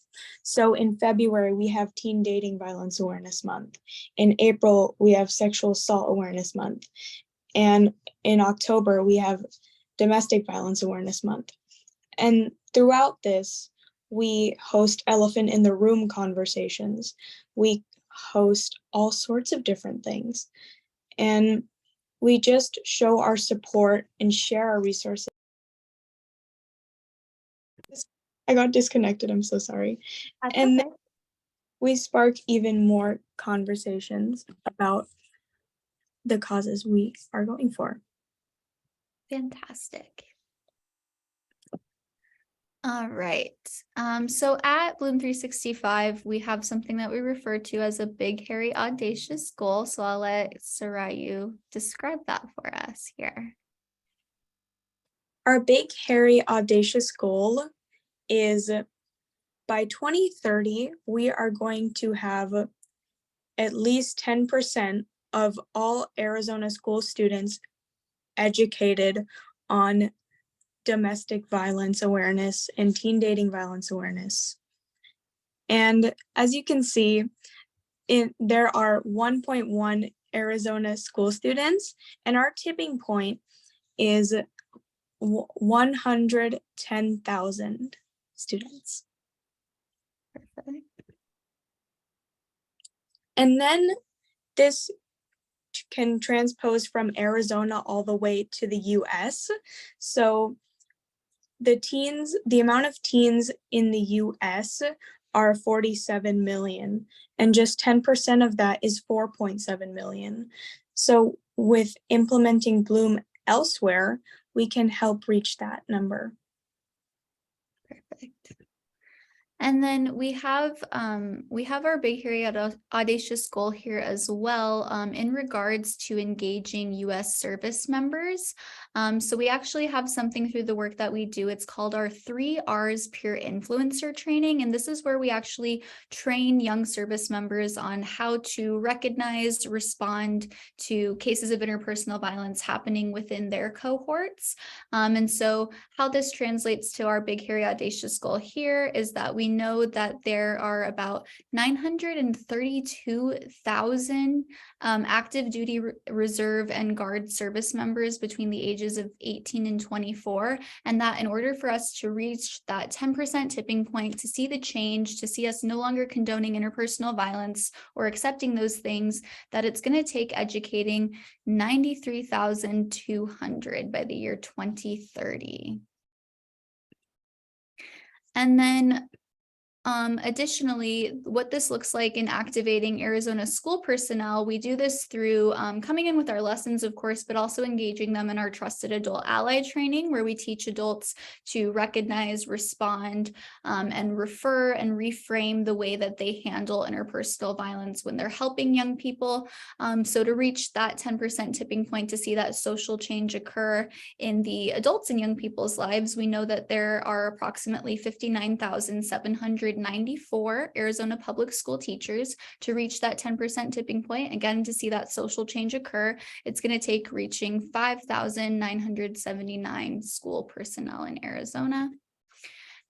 So in February, we have Teen Dating Violence Awareness Month. In April, we have Sexual Assault Awareness Month. And in October, we have Domestic Violence Awareness Month. And throughout this, we host elephant in the room conversations. We host all sorts of different things. And we just show our support and share our resources. I got disconnected, I'm so sorry. That's and okay. Then we spark even more conversations about the causes we are going for. Fantastic. All right. So at Bloom 365, we have something that we refer to as a big, hairy, audacious goal. So I'll let Sarayu describe that for us here. Our big, hairy, audacious goal is by 2030, we are going to have at least 10% of all Arizona school students educated on domestic violence awareness and teen dating violence awareness. And as you can see, there are 1.1 Arizona school students, and our tipping point is 110,000 students. Perfect. And then this can transpose from Arizona all the way to the US. So the amount of teens in the US are 47 million, and just 10% of that is 4.7 million. So with implementing Bloom elsewhere, we can help reach that number. Perfect. And then we have our big, hairy, audacious goal here as well in regards to engaging U.S. service members. So we actually have something through the work that we do. It's called our 3 R's Peer Influencer Training. And this is where we actually train young service members on how to recognize, respond to cases of interpersonal violence happening within their cohorts. And so how this translates to our big, hairy, audacious goal here is that we know that there are about 932,000 active duty reserve and guard service members between the ages of 18 and 24. And that in order for us to reach that 10% tipping point, to see the change, to see us no longer condoning interpersonal violence or accepting those things, that it's going to take educating 93,200 by the year 2030. And then additionally, what this looks like in activating Arizona school personnel, we do this through coming in with our lessons, of course, but also engaging them in our trusted adult ally training, where we teach adults to recognize, respond, and refer and reframe the way that they handle interpersonal violence when they're helping young people. So to reach that 10% tipping point, to see that social change occur in the adults and young people's lives, we know that there are approximately 59,794 Arizona public school teachers. To reach that 10% tipping point, again, to see that social change occur, it's going to take reaching 5,979 school personnel in Arizona.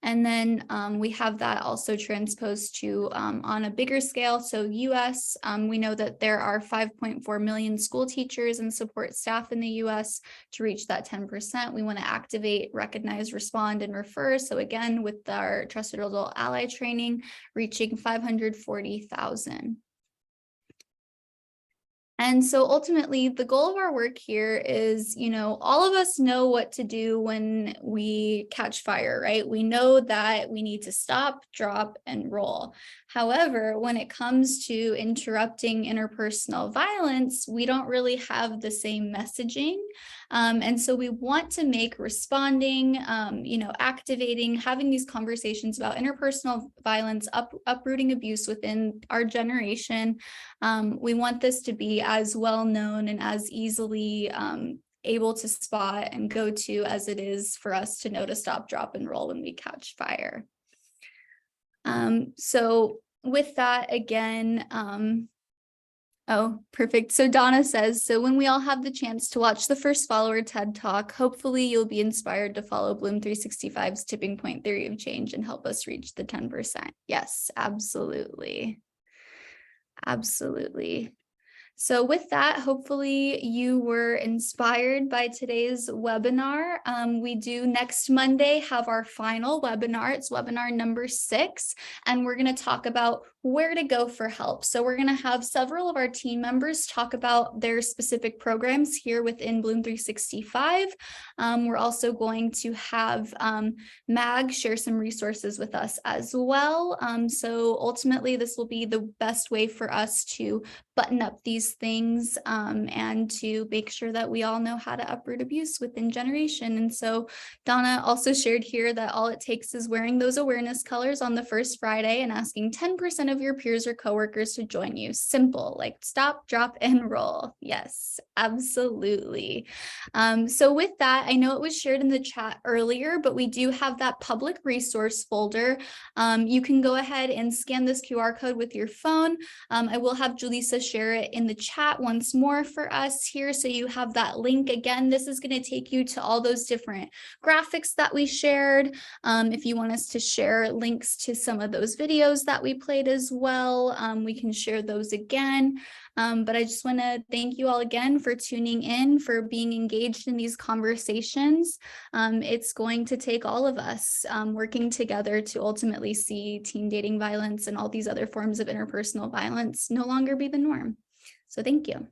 And then we have that also transposed to on a bigger scale. So US, we know that there are 5.4 million school teachers and support staff in the US. To reach that 10%, we want to activate, recognize, respond, and refer. So again, with our Trusted Adult Ally training, reaching 540,000. And so ultimately, the goal of our work here is, all of us know what to do when we catch fire, right? We know that we need to stop, drop, and roll. However, when it comes to interrupting interpersonal violence, we don't really have the same messaging. And so we want to make responding, activating, having these conversations about interpersonal violence, uprooting abuse within our generation. We want this to be as well known and as easily able to spot and go to as it is for us to know to stop, drop, and roll when we catch fire. So with that, again, oh, perfect. So Donna says, so when we all have the chance to watch the first follower TED Talk, hopefully you'll be inspired to follow Bloom 365's tipping point theory of change and help us reach the 10%. Yes, absolutely. Absolutely. So with that, hopefully you were inspired by today's webinar. We do next Monday have our final webinar. It's webinar number 6, and we're going to talk about where to go for help. So we're going to have several of our team members talk about their specific programs here within Bloom 365. We're also going to have Mag share some resources with us as well. So ultimately, this will be the best way for us to button up these things and to make sure that we all know how to uproot abuse within generation. And so Donna also shared here that all it takes is wearing those awareness colors on the first Friday and asking 10% of your peers or coworkers to join you. Simple, like stop, drop, and roll. Yes, absolutely. So with that, I know it was shared in the chat earlier, but we do have that public resource folder. You can go ahead and scan this QR code with your phone. I will have Julissa share it in the the chat once more for us here. So you have that link again. This is going to take you to all those different graphics that we shared. If you want us to share links to some of those videos that we played as well, we can share those again. But I just want to thank you all again for tuning in, for being engaged in these conversations. It's going to take all of us working together to ultimately see teen dating violence and all these other forms of interpersonal violence no longer be the norm. So thank you.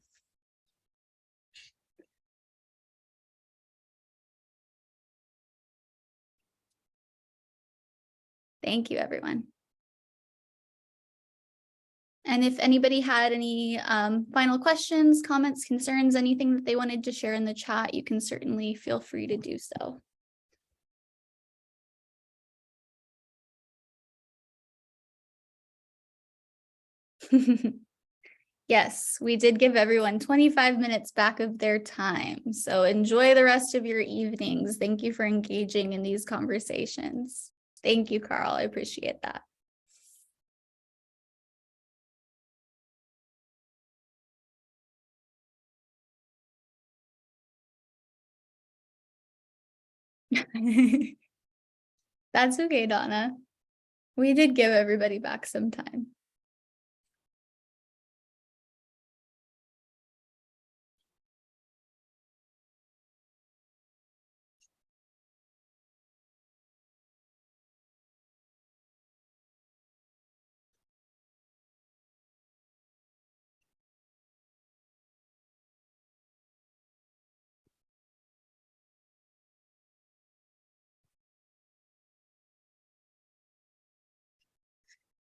Thank you, everyone. And if anybody had any final questions, comments, concerns, anything that they wanted to share in the chat, you can certainly feel free to do so. Yes, we did give everyone 25 minutes back of their time. So enjoy the rest of your evenings. Thank you for engaging in these conversations. Thank you, Carl. I appreciate that. That's okay, Donna. We did give everybody back some time.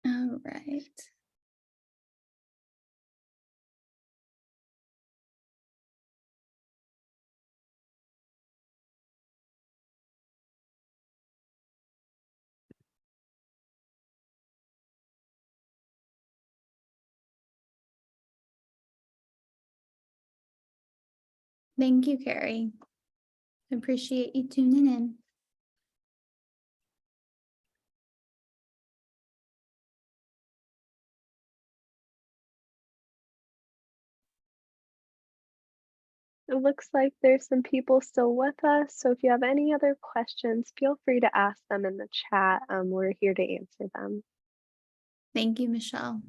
All right. Thank you, Carrie. Appreciate you tuning in. It looks like there's some people still with us. So if you have any other questions, feel free to ask them in the chat. We're here to answer them. Thank you, Michelle.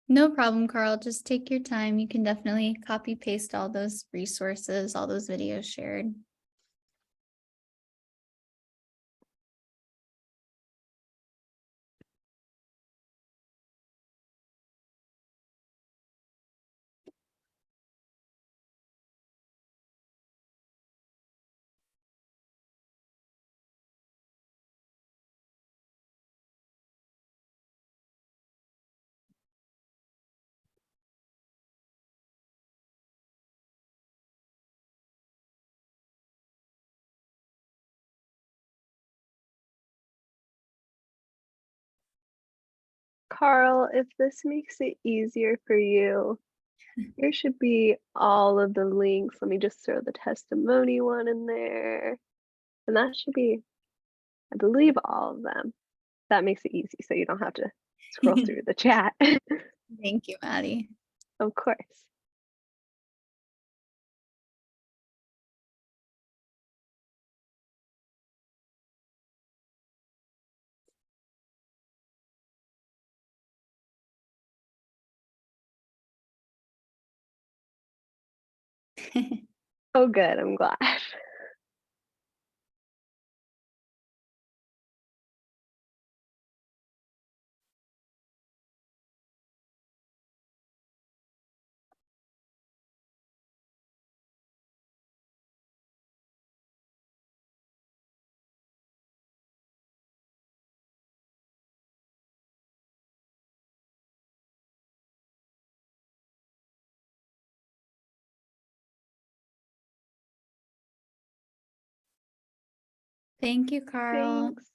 No problem, Carl. Just take your time. You can definitely copy paste all those resources, all those videos shared. Carl, if this makes it easier for you, here should be all of the links. Let me just throw the testimony one in there. And that should be, I believe, all of them. That makes it easy so you don't have to scroll through the chat. Thank you, Maddie. Of course. Oh, good. I'm glad. Thank you, Carl. Thanks.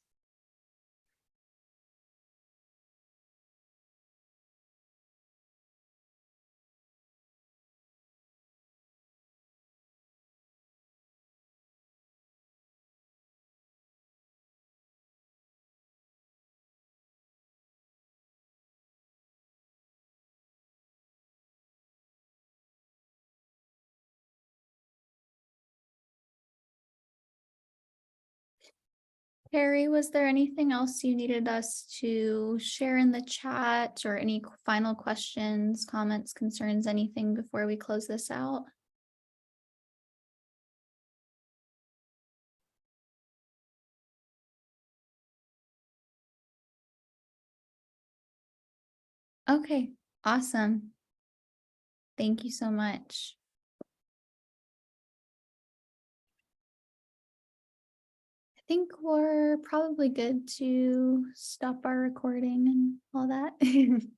Harry, was there anything else you needed us to share in the chat or any final questions, comments, concerns, anything before we close this out? Okay, awesome. Thank you so much. I think we're probably good to stop our recording and all that.